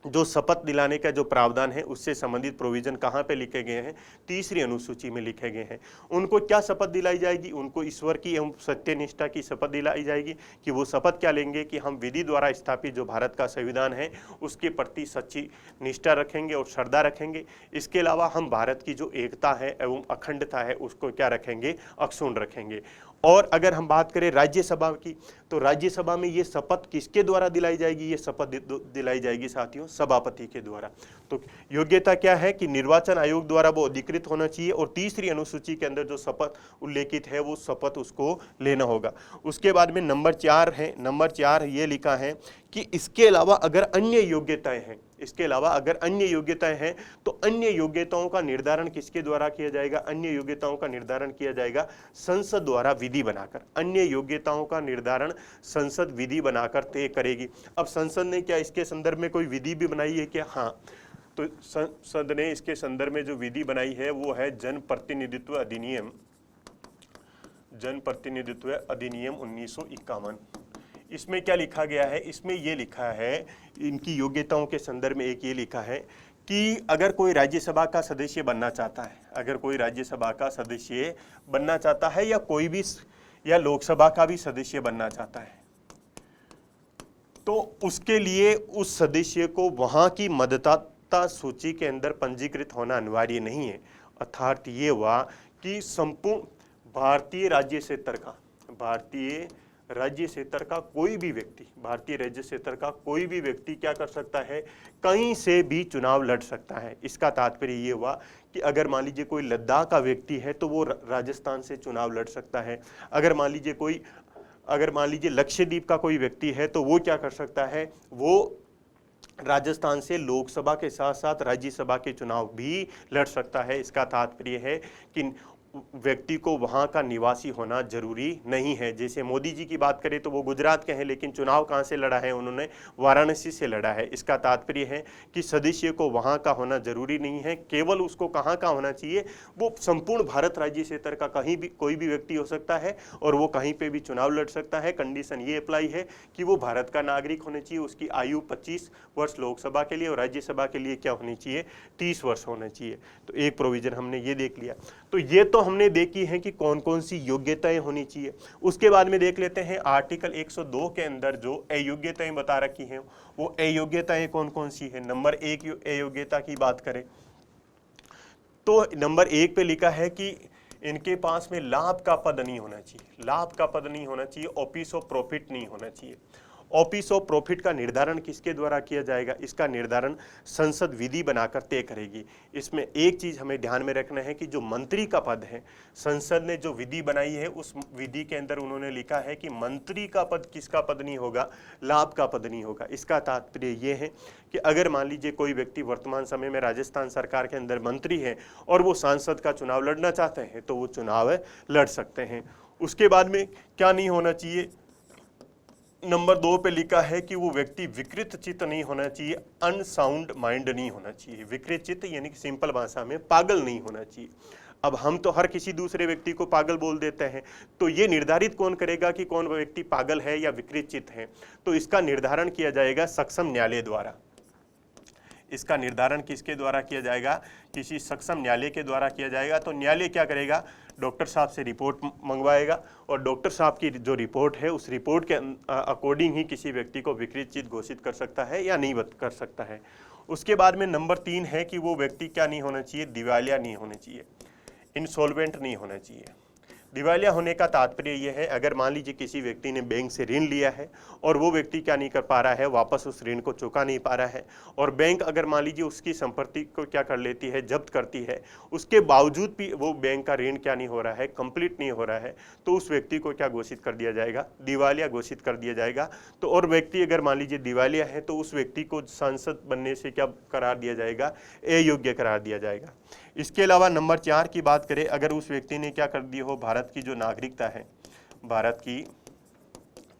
जो शपथ दिलाने का जो प्रावधान है उससे संबंधित प्रोविजन कहाँ पे लिखे गए हैं? तीसरी अनुसूची में लिखे गए हैं। उनको क्या शपथ दिलाई जाएगी? उनको ईश्वर की एवं सत्यनिष्ठा की शपथ दिलाई जाएगी कि वो शपथ क्या लेंगे कि हम विधि द्वारा स्थापित जो भारत का संविधान है उसके प्रति सच्ची निष्ठा रखेंगे और श्रद्धा रखेंगे। इसके अलावा हम भारत की जो एकता है एवं अखंडता है उसको क्या रखेंगे? अक्षुण्ण रखेंगे। और अगर हम बात करें राज्यसभा की तो राज्यसभा में ये शपथ किसके द्वारा दिलाई जाएगी? ये शपथ दिलाई जाएगी साथियों सभापति के द्वारा। तो योग्यता क्या है कि निर्वाचन आयोग द्वारा वो अधिकृत होना चाहिए और तीसरी अनुसूची के अंदर जो शपथ उल्लेखित है वो शपथ उसको लेना होगा। उसके बाद में नंबर 4 है। नंबर 4 ये लिखा है कि इसके अलावा अगर अन्य योग्यताएं हैं, इसके अलावा अगर अन्य योग्यताएं हैं तो अन्य योग्यताओं का निर्धारण किसके द्वारा किया जाएगा? अन्य योग्यताओं का निर्धारण किया जाएगा संसद द्वारा विधि बनाकर। अन्य योग्यताओं का निर्धारण संसद विधि बनाकर तय करेगी। अब संसद ने क्या इसके संदर्भ में कोई विधि भी बनाई है क्या? हाँ, तो संसद ने इसके संदर्भ में जो विधि बनाई है वो है जनप्रतिनिधित्व अधिनियम, जनप्रतिनिधित्व अधिनियम 1951। इसमें क्या लिखा गया है? इसमें ये लिखा है इनकी योग्यताओं के संदर्भ में एक ये लिखा है कि अगर कोई राज्यसभा का सदस्य बनना चाहता है, अगर कोई राज्यसभा का सदस्य बनना चाहता है या कोई भी या लोकसभा का भी सदस्य बनना चाहता है तो उसके लिए उस सदस्य को वहां की मतदाता सूची के अंदर पंजीकृत होना अनिवार्य नहीं है। अर्थात ये हुआ कि संपूर्ण भारतीय राज्य क्षेत्र का, भारतीय राज्य क्षेत्र का कोई भी व्यक्ति, भारतीय राज्य क्षेत्र का कोई भी व्यक्ति क्या कर सकता है, कहीं से भी चुनाव लड़ सकता है। इसका तात्पर्य ये हुआ कि अगर मान लीजिए कोई लद्दाख का व्यक्ति है तो वो राजस्थान से चुनाव लड़ सकता है। अगर मान लीजिए लक्षद्वीप का कोई व्यक्ति है तो वो क्या कर सकता है, वो राजस्थान से लोकसभा के साथ साथ राज्यसभा के चुनाव भी लड़ सकता है। इसका तात्पर्य है कि व्यक्ति को वहां का निवासी होना जरूरी नहीं है। जैसे मोदी जी की बात करें तो वो गुजरात के हैं, लेकिन चुनाव कहां से लड़ा है, उन्होंने वाराणसी से लड़ा है। इसका तात्पर्य है कि सदस्य को वहां का होना जरूरी नहीं है, केवल उसको कहां का होना चाहिए, वो संपूर्ण भारत राज्य क्षेत्र का कहीं भी कोई भी व्यक्ति हो सकता है और वो कहीं पे भी चुनाव लड़ सकता है। कंडीशन ये अप्लाई है कि वो भारत का नागरिक होना चाहिए, उसकी आयु 25 वर्ष लोकसभा के लिए और राज्यसभा के लिए क्या होनी चाहिए, 30 वर्ष होना चाहिए। तो एक प्रोविजन हमने ये देख लिया। तो ये तो हमने देखी है कि कौन कौन सी योग्यताएं होनी चाहिए। उसके बाद में देख लेते हैं आर्टिकल 102 के अंदर जो अयोग्यताएं बता रखी हैं वो अयोग्यताएं कौन कौन सी है। नंबर 1 अयोग्यता की बात करें तो नंबर 1 पे लिखा है कि इनके पास में लाभ का पद नहीं होना चाहिए। लाभ का पद नहीं होना चाहिए, ऑफिस ऑफ प्रॉफिट नहीं होना चाहिए। ऑफिस ऑफ प्रॉफिट का निर्धारण किसके द्वारा किया जाएगा, इसका निर्धारण संसद विधि बनाकर तय करेगी। इसमें एक चीज हमें ध्यान में रखना है कि जो मंत्री का पद है, संसद ने जो विधि बनाई है उस विधि के अंदर उन्होंने लिखा है कि मंत्री का पद किसका पद नहीं होगा, लाभ का पद नहीं होगा। इसका तात्पर्य यह है कि अगर मान लीजिए कोई व्यक्ति वर्तमान समय में राजस्थान सरकार के अंदर मंत्री है और वो सांसद का चुनाव लड़ना चाहते हैं तो वो चुनाव लड़ सकते हैं। उसके बाद में क्या नहीं होना चाहिए, नंबर 2 पे लिखा है कि वो व्यक्ति विकृत चित्त नहीं होना चाहिए, अनसाउंड माइंड नहीं होना चाहिए। विकृत चित्त यानी कि सिंपल भाषा में पागल नहीं होना चाहिए। अब हम तो हर किसी दूसरे व्यक्ति को पागल बोल देते हैं, तो ये निर्धारित कौन करेगा कि कौन व्यक्ति पागल है या विकृत चित्त है, तो इसका निर्धारण किया जाएगा सक्षम न्यायालय द्वारा। इसका निर्धारण किसके द्वारा किया जाएगा, किसी सक्षम न्यायालय के द्वारा किया जाएगा। तो न्यायालय क्या करेगा, डॉक्टर साहब से रिपोर्ट मंगवाएगा और डॉक्टर साहब की जो रिपोर्ट है उस रिपोर्ट के अकॉर्डिंग ही किसी व्यक्ति को विकृत चित्त घोषित कर सकता है या नहीं कर सकता है। उसके बाद में नंबर 3 है कि वो व्यक्ति क्या नहीं होना चाहिए, दिवालिया नहीं होना चाहिए, इंसॉल्वेंट नहीं होना चाहिए। दिवालिया होने का तात्पर्य यह है, अगर मान लीजिए किसी व्यक्ति ने बैंक से ऋण लिया है और वो व्यक्ति क्या नहीं कर पा रहा है, वापस उस ऋण को चुका नहीं पा रहा है और बैंक अगर मान लीजिए उसकी संपत्ति को क्या कर लेती है, जब्त करती है, उसके बावजूद भी वो बैंक का ऋण क्या नहीं हो रहा है, कंप्लीट नहीं हो रहा है, तो उस व्यक्ति को क्या घोषित कर दिया जाएगा, दिवालिया घोषित कर दिया जाएगा। तो और व्यक्ति अगर मान लीजिए दिवालिया है तो उस व्यक्ति को सांसद बनने से क्या करार दिया जाएगा, अयोग्य करार दिया जाएगा। इसके अलावा नंबर 4 की बात करें, अगर उस व्यक्ति ने क्या कर दी हो, भारत की जो नागरिकता है, भारत की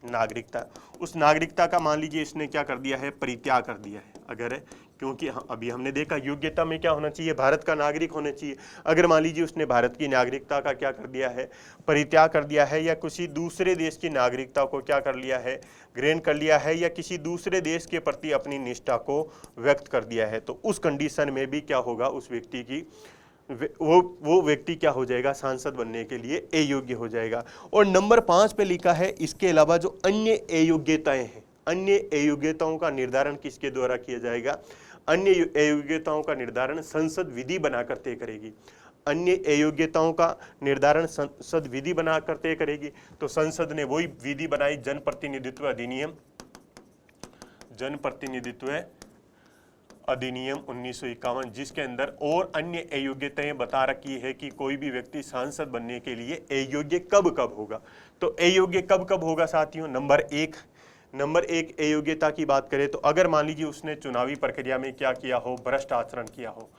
नागरिकता, उस नागरिकता का मान लीजिए इसने क्या कर दिया है, परित्याग कर दिया है। अगर क्योंकि अभी हमने देखा योग्यता में क्या होना चाहिए, भारत का नागरिक होना चाहिए। अगर मान लीजिए उसने भारत की नागरिकता का क्या कर दिया है, परित्याग कर दिया है, या किसी दूसरे देश की नागरिकता को क्या कर लिया है, ग्रहण कर लिया है, या किसी दूसरे देश के प्रति अपनी निष्ठा को व्यक्त कर दिया है, तो उस कंडीशन में भी क्या होगा, उस व्यक्ति की वो व्यक्ति क्या हो जाएगा, सांसद बनने के लिए अयोग्य हो जाएगा। और नंबर 5 पे लिखा है, इसके अलावा जो अन्य अयोग्यताएं हैं, अन्य अयोग्यताओं का निर्धारण किसके द्वारा किया जाएगा, अन्य अयोग्यताओं का निर्धारण संसद विधि बनाकर तय करेगी। अन्य अयोग्यताओं का निर्धारण संसद विधि बनाकर तय करेगी। तो संसद ने वही विधि बनाई, जनप्रतिनिधित्व अधिनियम, जनप्रतिनिधित्व अधिनियम 1951, जिसके अंदर और अन्य अयोग्यताएं बता रखी है कि कोई भी व्यक्ति सांसद बनने के लिए अयोग्य कब कब होगा। तो अयोग्य कब कब होगा साथियों, नंबर एक अयोग्यता की बात करें तो अगर मान लीजिए उसने चुनावी प्रक्रिया में क्या किया हो, भ्रष्ट आचरण किया हो,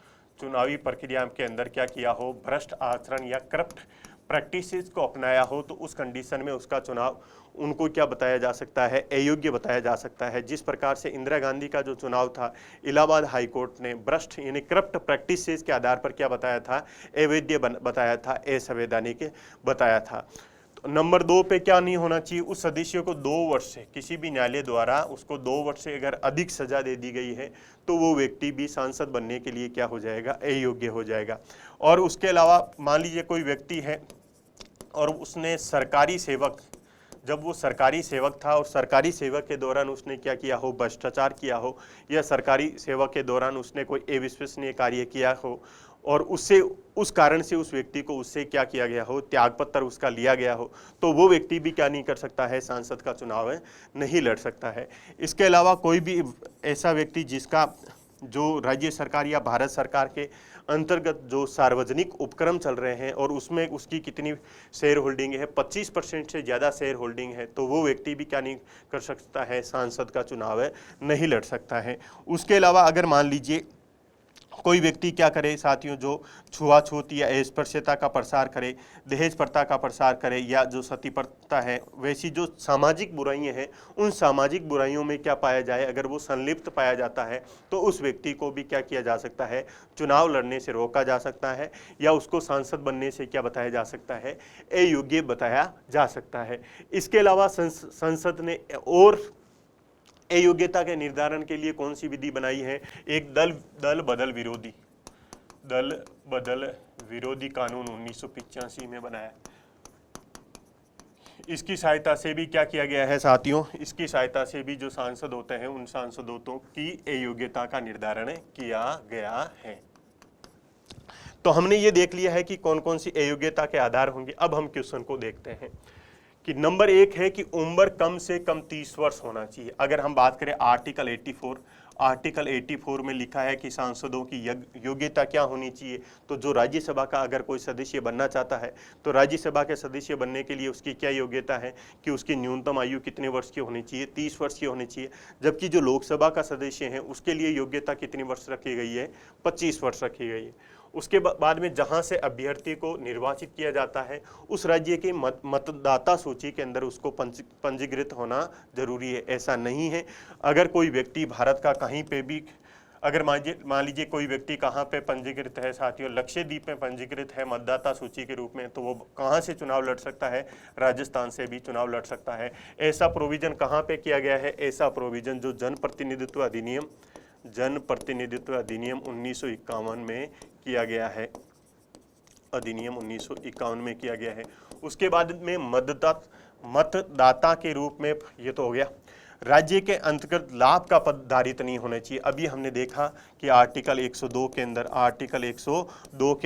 चुनावी प्रक्रिया के अंदर क्या किया हो, भ्रष्ट आचरण या करप्ट प्रैक्टिसेस को अपनाया हो, तो उस कंडीशन में उसका चुनाव उनको क्या बताया जा सकता है, अयोग्य बताया जा सकता है। जिस प्रकार से इंदिरा गांधी का जो चुनाव था, इलाहाबाद हाई कोर्ट ने भ्रष्ट यानी करप्ट प्रैक्टिसेस के आधार पर क्या बताया था, अवैध बताया था, असंवैधानिक बताया था। तो नंबर 2 पे क्या नहीं होना चाहिए, उस सदस्य को 2 वर्ष से, किसी भी न्यायालय द्वारा उसको 2 वर्ष से अगर अधिक सजा दे दी गई है तो वो व्यक्ति भी सांसद बनने के लिए क्या हो जाएगा, अयोग्य हो जाएगा। और उसके अलावा मान लीजिए कोई व्यक्ति है और उसने सरकारी सेवक, जब वो सरकारी सेवक था और सरकारी सेवक के दौरान उसने क्या किया हो, भ्रष्टाचार किया हो, या सरकारी सेवक के दौरान उसने कोई अविश्वसनीय कार्य किया हो, और उससे उस कारण से उस व्यक्ति को उससे क्या किया गया हो, त्यागपत्र उसका लिया गया हो, तो वो व्यक्ति भी क्या नहीं कर सकता है, सांसद का चुनाव नहीं लड़ सकता है। इसके अलावा कोई भी ऐसा व्यक्ति जिसका जो राज्य सरकार या भारत सरकार के अंतर्गत जो सार्वजनिक उपक्रम चल रहे हैं और उसमें उसकी कितनी शेयर होल्डिंग है, 25% से ज़्यादा शेयर होल्डिंग है, तो वो व्यक्ति भी क्या नहीं कर सकता है, सांसद का चुनाव नहीं लड़ सकता है। उसके अलावा अगर मान लीजिए कोई व्यक्ति क्या करे साथियों, जो छुआछूत या अस्पृश्यता का प्रसार करे, दहेज प्रथा का प्रसार करे, या जो सती प्रथा है, वैसी जो सामाजिक बुराइयां हैं, उन सामाजिक बुराइयों में क्या पाया जाए, अगर वो संलिप्त पाया जाता है तो उस व्यक्ति को भी क्या किया जा सकता है, चुनाव लड़ने से रोका जा सकता है, या उसको सांसद बनने से क्या बताया जा सकता है, अयोग्य बताया जा सकता है। इसके अलावा संसद ने और अयोग्यता के निर्धारण के लिए कौन सी विधि बनाई है, एक दल बदल विरोधी कानून 1985 में बनाया। इसकी सहायता से भी क्या किया गया है साथियों, इसकी सहायता से भी जो सांसद होते हैं उन सांसदों की अयोग्यता का निर्धारण किया गया है। तो हमने ये देख लिया है कि कौन कौन सी अयोग्यता के आधार होंगे। अब हम क्वेश्चन को देखते हैं कि नंबर 1 है कि उम्र कम से कम 30 वर्ष होना चाहिए। अगर हम बात करें आर्टिकल 84 में लिखा है कि सांसदों की योग्यता क्या होनी चाहिए, तो जो राज्यसभा का अगर कोई सदस्य बनना चाहता है तो राज्यसभा के सदस्य बनने के लिए उसकी क्या योग्यता है कि उसकी न्यूनतम आयु कितने वर्ष की होनी चाहिए, 30 वर्ष की होनी चाहिए। जबकि जो लोकसभा का सदस्य है उसके लिए योग्यता कितनी वर्ष रखी गई है, 25 वर्ष रखी गई है। उसके बाद में जहां से अभ्यर्थी को निर्वाचित किया जाता है उस राज्य के मतदाता सूची के अंदर उसको पंजीकृत होना जरूरी है। ऐसा नहीं है अगर कोई व्यक्ति भारत का कहीं पे भी, अगर मान लीजिए कोई व्यक्ति कहाँ पे पंजीकृत है साथियों, लक्षद्वीप में पंजीकृत है मतदाता सूची के रूप में, तो वो कहाँ से चुनाव लड़ सकता है, राजस्थान से भी चुनाव लड़ सकता है। ऐसा प्रोविजन कहाँ पे किया गया है, ऐसा प्रोविजन जो जनप्रतिनिधित्व अधिनियम 1951 में किया गया है, अधिनियम 1951 में किया गया है। उसके बाद में मतदाता के रूप में, ये तो हो गया, राज्य के अंतर्गत लाभ का पद धारित नहीं होना चाहिए। अभी हमने देखा कि आर्टिकल 102 के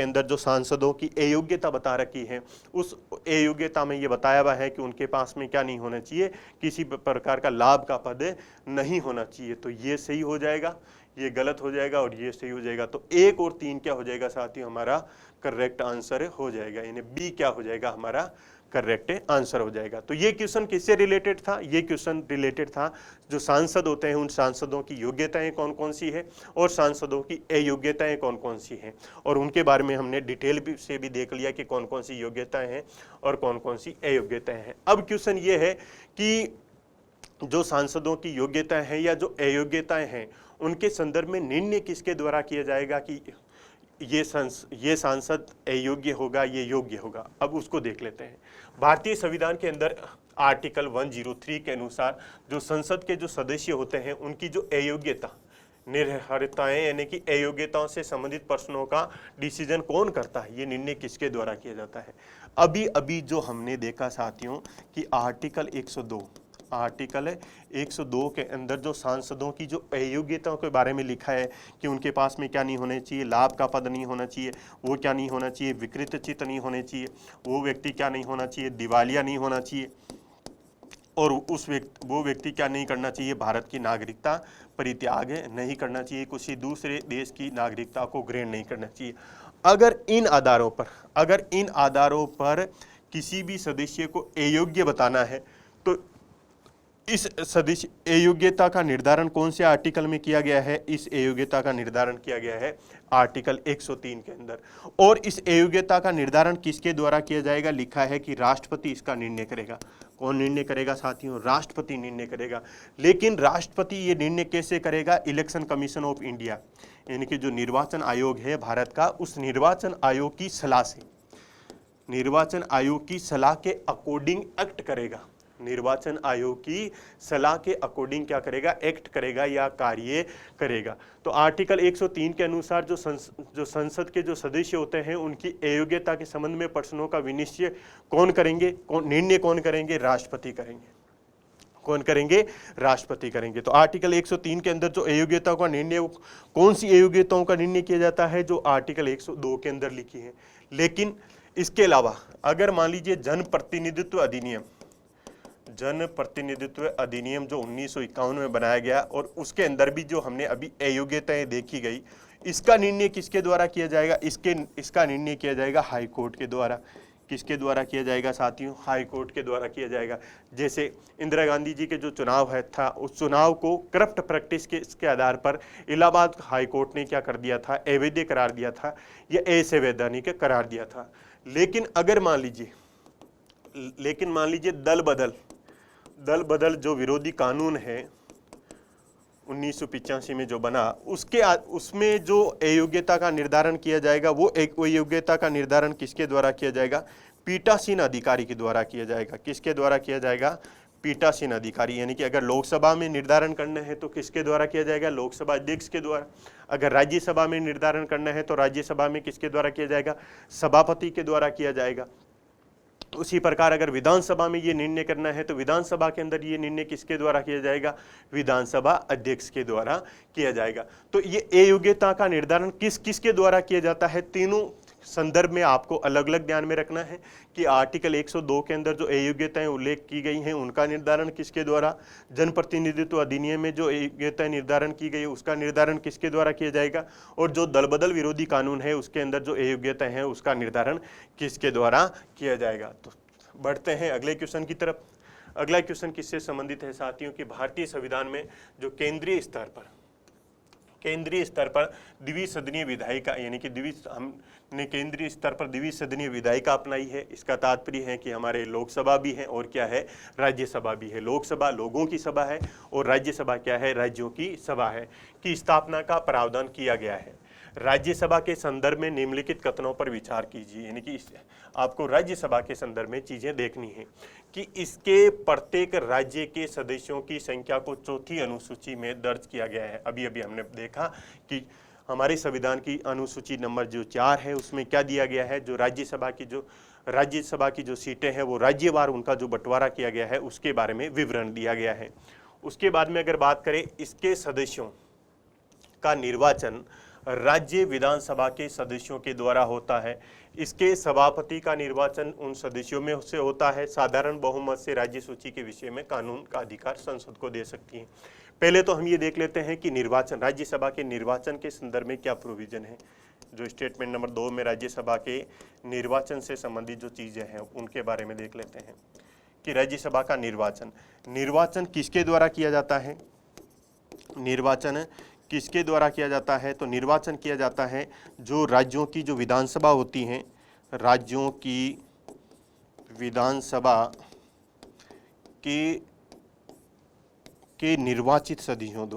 अंदर जो सांसदों की अयोग्यता बता रखी है, उस अयोग्यता में ये बताया हुआ है कि उनके पास में क्या नहीं होना चाहिए, किसी प्रकार का लाभ का पद नहीं होना चाहिए। तो ये सही हो जाएगा, ये गलत हो जाएगा और ये सही हो जाएगा। तो 1 और 3 क्या हो जाएगा साथियों, हमारा करेक्ट आंसर हो जाएगा, यानी बी क्या हो जाएगा, हमारा करेक्ट आंसर हो जाएगा। तो ये क्वेश्चन किससे रिलेटेड था, ये क्वेश्चन रिलेटेड था जो सांसद होते हैं उन सांसदों की योग्यताएं कौन कौन सी है और सांसदों की अयोग्यताएं कौन कौन सी हैं, और उनके बारे में हमने डिटेल से भी देख लिया कि कौन कौन सी योग्यताएं हैं और कौन कौन सी अयोग्यताएं हैं। अब क्वेश्चन ये है कि जो सांसदों की योग्यताएं हैं या जो अयोग्यताएं हैं उनके संदर्भ में निर्णय किसके द्वारा किया जाएगा कि ये सांसद अयोग्य होगा, ये योग्य होगा। अब उसको देख लेते हैं। भारतीय संविधान के अंदर आर्टिकल 103 के अनुसार जो संसद के जो सदस्य होते हैं उनकी जो अयोग्यता निर्धारिताएं, यानी कि अयोग्यताओं से संबंधित प्रश्नों का डिसीजन कौन करता है, ये निर्णय किसके द्वारा किया जाता है। अभी जो हमने देखा साथियों कि आर्टिकल 102 के अंदर जो सांसदों की जो अयोग्यताओं के बारे में लिखा है कि उनके पास में क्या नहीं होना चाहिए, लाभ का पद नहीं होना चाहिए, वो क्या नहीं होना चाहिए, विकृत चित्त नहीं होने चाहिए, वो व्यक्ति क्या नहीं होना चाहिए, दिवालिया नहीं होना चाहिए, और वो व्यक्ति क्या नहीं करना चाहिए, भारत की नागरिकता परित्याग नहीं करना चाहिए, किसी दूसरे देश की नागरिकता को ग्रहण नहीं करना चाहिए। अगर इन आधारों पर किसी भी सदस्य को अयोग्य बताना है तो इस सदस्य अयोग्यता का निर्धारण कौन से आर्टिकल में किया गया है, इस अयोग्यता का निर्धारण किया गया है आर्टिकल 103 के अंदर। और इस अयोग्यता का निर्धारण किसके द्वारा किया जाएगा, लिखा है कि राष्ट्रपति इसका निर्णय करेगा। कौन निर्णय करेगा साथियों, राष्ट्रपति निर्णय करेगा। लेकिन राष्ट्रपति ये निर्णय कैसे करेगा, इलेक्शन कमीशन ऑफ इंडिया यानी कि जो निर्वाचन आयोग है भारत का, उस निर्वाचन आयोग की सलाह से, निर्वाचन आयोग की सलाह के अकॉर्डिंग एक्ट करेगा। निर्वाचन आयोग की सलाह के अकॉर्डिंग क्या करेगा, एक्ट करेगा या कार्य करेगा। तो आर्टिकल 103 के अनुसार जो संसद के जो सदस्य होते हैं उनकी अयोग्यता के संबंध में प्रश्नों का विनिश्चय कौन करेंगे, निर्णय कौन करेंगे, राष्ट्रपति करेंगे। कौन करेंगे? राष्ट्रपति करेंगे। तो आर्टिकल 103 के अंदर जो अयोग्यताओं का निर्णय, कौन सी अयोग्यताओं का निर्णय किया जाता है? जो आर्टिकल 102 के अंदर लिखी है। लेकिन इसके अलावा अगर मान लीजिए जनप्रतिनिधित्व अधिनियम जो 1951 में बनाया गया और उसके अंदर भी जो हमने अभी अयोग्यताएं देखी गई, इसका निर्णय किसके द्वारा किया जाएगा? इसका निर्णय किया जाएगा हाई कोर्ट के द्वारा। किसके द्वारा किया जाएगा साथियों? हाई कोर्ट के द्वारा किया जाएगा। जैसे इंदिरा गांधी जी के जो चुनाव था, उस चुनाव को करप्ट प्रैक्टिस के इसके आधार पर इलाहाबाद हाई कोर्ट ने क्या कर दिया था? अवैध करार दिया था या असंवैधानिक करार दिया था। लेकिन मान लीजिए दल बदल जो विरोधी कानून है 1985 में जो बना, उसमें जो अयोग्यता का निर्धारण किया जाएगा, वो अयोग्यता का निर्धारण किसके द्वारा किया जाएगा? पीठासीन अधिकारी के द्वारा किया जाएगा। किसके द्वारा किया जाएगा? पीठासीन अधिकारी। यानी कि अगर लोकसभा में निर्धारण करना है तो किसके द्वारा किया जाएगा? लोकसभा अध्यक्ष के द्वारा। अगर राज्यसभा में निर्धारण करना है तो राज्यसभा में किसके द्वारा किया जाएगा? सभापति के द्वारा किया जाएगा। उसी प्रकार अगर विधानसभा में ये निर्णय करना है तो विधानसभा के अंदर ये निर्णय किसके द्वारा किया जाएगा? विधानसभा अध्यक्ष के द्वारा किया जाएगा। तो ये अयोग्यता का निर्धारण किसके द्वारा किया जाता है? तीनों संदर्भ में आपको अलग अलग ध्यान में रखना है कि आर्टिकल 102 के अंदर जो अयोग्यताएं उल्लेख की गई हैं उनका निर्धारण किसके द्वारा, जनप्रतिनिधित्व अधिनियम में जो अयोग्यताएं निर्धारण की गई उसका निर्धारण किसके द्वारा किया जाएगा, और जो दल बदल विरोधी कानून है उसके अंदर जो अयोग्यताएं हैं उसका निर्धारण किसके द्वारा किया जाएगा। तो बढ़ते हैं अगले क्वेश्चन की तरफ। अगला क्वेश्चन किससे संबंधित है साथियों? कि भारतीय संविधान में जो केंद्रीय स्तर पर द्विसदनीय विधायिका, यानी कि हमने केंद्रीय स्तर पर द्विसदनीय विधायिका अपनाई है। इसका तात्पर्य है कि हमारे लोकसभा भी है और क्या है? राज्यसभा भी है। लोकसभा लोगों की सभा है और राज्यसभा क्या है? राज्यों की सभा है। की स्थापना का प्रावधान किया गया है। राज्यसभा के संदर्भ में निम्नलिखित कथनों पर विचार कीजिए। यानी कि आपको राज्यसभा के संदर्भ में चीजें देखनी है कि इसके प्रत्येक राज्य के सदस्यों की संख्या को चौथी अनुसूची में दर्ज किया गया है। अभी हमने देखा कि हमारे संविधान की अनुसूची नंबर जो 4 है उसमें क्या दिया गया है? जो राज्यसभा की जो सीटें हैं वो राज्यवार उनका जो बंटवारा किया गया है उसके बारे में विवरण दिया गया है। उसके बाद में अगर बात करें, इसके सदस्यों का निर्वाचन राज्य विधानसभा के सदस्यों के द्वारा होता है। इसके सभापति का निर्वाचन उन सदस्यों में से होता है। साधारण बहुमत से राज्य सूची के विषय में कानून का अधिकार संसद को दे सकती है। पहले तो हम ये देख लेते हैं कि निर्वाचन, राज्यसभा के निर्वाचन के संदर्भ में क्या प्रोविजन है। जो स्टेटमेंट नंबर 2 में राज्यसभा के निर्वाचन से संबंधित जो चीजें हैं उनके बारे में देख लेते हैं कि राज्यसभा का निर्वाचन किसके द्वारा किया जाता है? निर्वाचन किसके द्वारा किया जाता है? तो निर्वाचन किया जाता है जो राज्यों की जो विधानसभा होती हैं, राज्यों की विधानसभा के निर्वाचित सदस्यों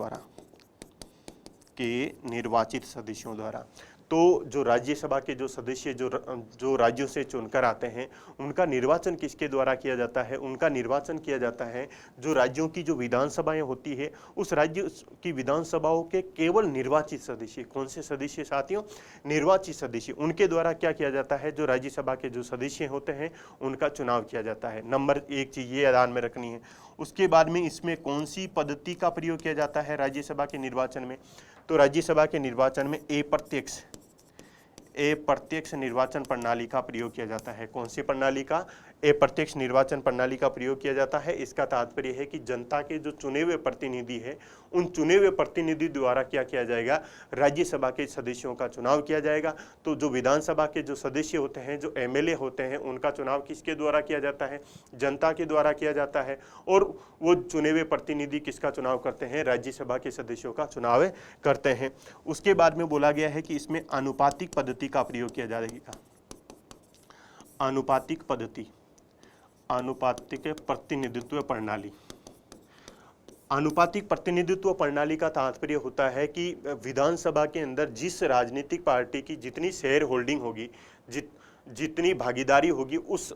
द्वारा। तो जो राज्यसभा के जो सदस्य जो राज्यों से चुनकर आते हैं उनका निर्वाचन किसके द्वारा किया जाता है? उनका निर्वाचन किया जाता है जो राज्यों की जो विधानसभाएं होती है उस राज्य की विधानसभाओं के केवल निर्वाचित सदस्य। कौन से सदस्य साथियों? निर्वाचित सदस्य। उनके द्वारा क्या किया जाता है? जो राज्यसभा के जो सदस्य होते हैं उनका चुनाव किया जाता है। नंबर 1 चीज ये ध्यान में रखनी है। उसके बाद में इसमें कौन सी पद्धति का प्रयोग किया जाता है राज्यसभा के निर्वाचन में? तो राज्यसभा के निर्वाचन में अप्रत्यक्ष निर्वाचन प्रणाली का प्रयोग किया जाता है। कौन सी प्रणाली का? अप्रत्यक्ष निर्वाचन प्रणाली का प्रयोग किया जाता है। इसका तात्पर्य है कि जनता के जो चुने हुए प्रतिनिधि है उन चुने हुए प्रतिनिधि द्वारा क्या किया जाएगा? राज्यसभा के सदस्यों का चुनाव किया जाएगा। तो जो विधानसभा के जो सदस्य होते हैं, जो एमएलए होते हैं, उनका चुनाव किसके द्वारा किया जाता है? जनता के द्वारा किया जाता है। और वो चुने हुए प्रतिनिधि किसका चुनाव करते हैं? राज्यसभा के सदस्यों का चुनाव करते हैं। उसके बाद में बोला गया है कि इसमें आनुपातिक पद्धति का प्रयोग किया जाएगा। आनुपातिक प्रतिनिधित्व प्रणाली। आनुपातिक प्रतिनिधित्व प्रणाली का तात्पर्य होता है कि विधानसभा के अंदर जिस राजनीतिक पार्टी की जितनी शेयर होल्डिंग होगी, जितनी भागीदारी होगी, उस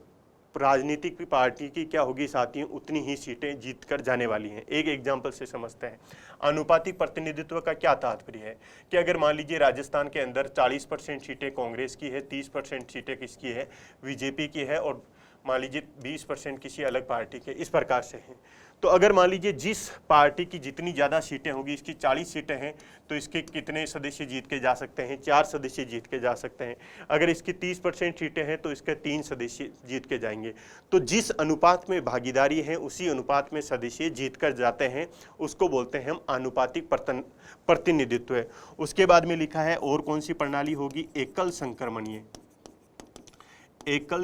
राजनीतिक पार्टी की क्या होगी साथियों? उतनी ही सीटें जीत कर जाने वाली हैं। एक एग्जाम्पल से समझते हैं। आनुपातिक प्रतिनिधित्व का क्या तात्पर्य है कि अगर मान लीजिए राजस्थान के अंदर 40% सीटें कांग्रेस की है, 30% सीटें किसकी है? बीजेपी की है, और मान लीजिए 20% किसी अलग पार्टी के, इस प्रकार से हैं। तो अगर मान लीजिए जिस पार्टी की जितनी ज़्यादा सीटें होंगी, इसकी 40 सीटें हैं तो इसके कितने सदस्य जीत के जा सकते हैं? 4 सदस्य जीत के जा सकते हैं। अगर इसकी 30% सीटें हैं तो इसके 3 सदस्य जीत के जाएंगे। तो जिस अनुपात में भागीदारी है उसी अनुपात में सदस्य जीत कर जाते हैं, उसको बोलते हैं हम आनुपातिक प्रतिनिधित्व है। उसके बाद में लिखा है और कौन सी प्रणाली होगी? एकल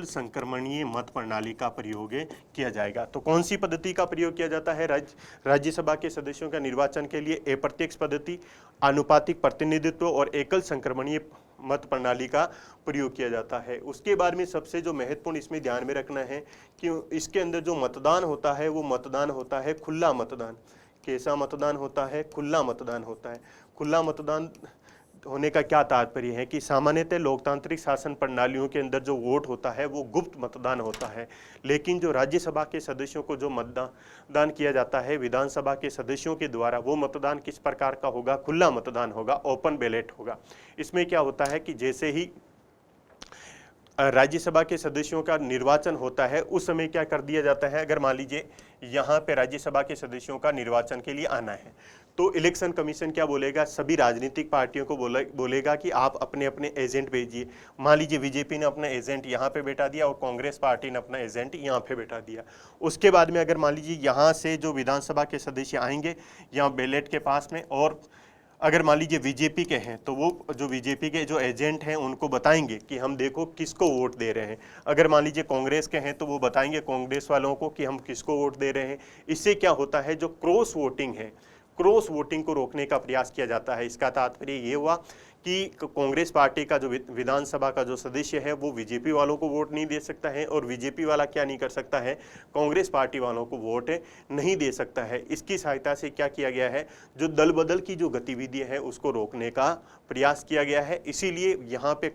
संक्रमणीय मत प्रणाली का प्रयोग किया जाएगा। तो कौन सी पद्धति का प्रयोग किया जाता है राज्यसभा के सदस्यों का निर्वाचन के लिए? अप्रत्यक्ष पद्धति, आनुपातिक प्रतिनिधित्व और एकल संक्रमणीय मत प्रणाली का प्रयोग किया जाता है। उसके बाद में सबसे जो महत्वपूर्ण इसमें ध्यान में रखना है कि इसके अंदर जो मतदान होता है वो मतदान होता है खुला मतदान। कैसा मतदान होता है? खुला मतदान होता है। खुला मतदान होने का क्या तात्पर्य है कि सामान्यतः लोकतांत्रिक शासन प्रणालियों के अंदर जो वोट होता है वो गुप्त मतदान होता है, लेकिन जो राज्यसभा के सदस्यों को जो मतदान किया जाता है विधानसभा के सदस्यों के द्वारा, वो मतदान किस प्रकार का होगा? खुला मतदान होगा, ओपन बैलेट होगा। इसमें क्या होता है कि जैसे ही राज्यसभा के सदस्यों का निर्वाचन होता है उस समय क्या कर दिया जाता है? अगर मान लीजिए यहाँ पे राज्यसभा के सदस्यों का निर्वाचन के लिए आना है तो इलेक्शन कमीशन क्या बोलेगा? सभी राजनीतिक पार्टियों को बोलेगा कि आप अपने अपने एजेंट भेजिए। मान लीजिए बीजेपी ने अपना एजेंट यहाँ पे बैठा दिया और कांग्रेस पार्टी ने अपना एजेंट यहाँ पे बैठा दिया। उसके बाद में अगर मान लीजिए यहाँ से जो विधानसभा के सदस्य आएंगे यहाँ बैलेट के पास में, और अगर मान लीजिए बीजेपी के हैं तो वो जो बीजेपी के जो एजेंट हैं उनको बताएंगे कि हम देखो किसको वोट दे रहे हैं। अगर मान लीजिए कांग्रेस के हैं तो वो बताएंगे कांग्रेस वालों को कि हम किसको वोट दे रहे हैं। इससे क्या होता है, जो क्रॉस वोटिंग है, क्रॉस वोटिंग को रोकने का प्रयास किया जाता है। इसका तात्पर्य ये हुआ कि कांग्रेस पार्टी का जो विधानसभा का जो सदस्य है वो बीजेपी वालों को वोट नहीं दे सकता है, और बीजेपी वाला क्या नहीं कर सकता है? कांग्रेस पार्टी वालों को वोट नहीं दे सकता है। इसकी सहायता से क्या किया गया है? जो दल बदल की जो गतिविधियां है उसको रोकने का प्रयास किया गया है। इसीलिए यहाँ पे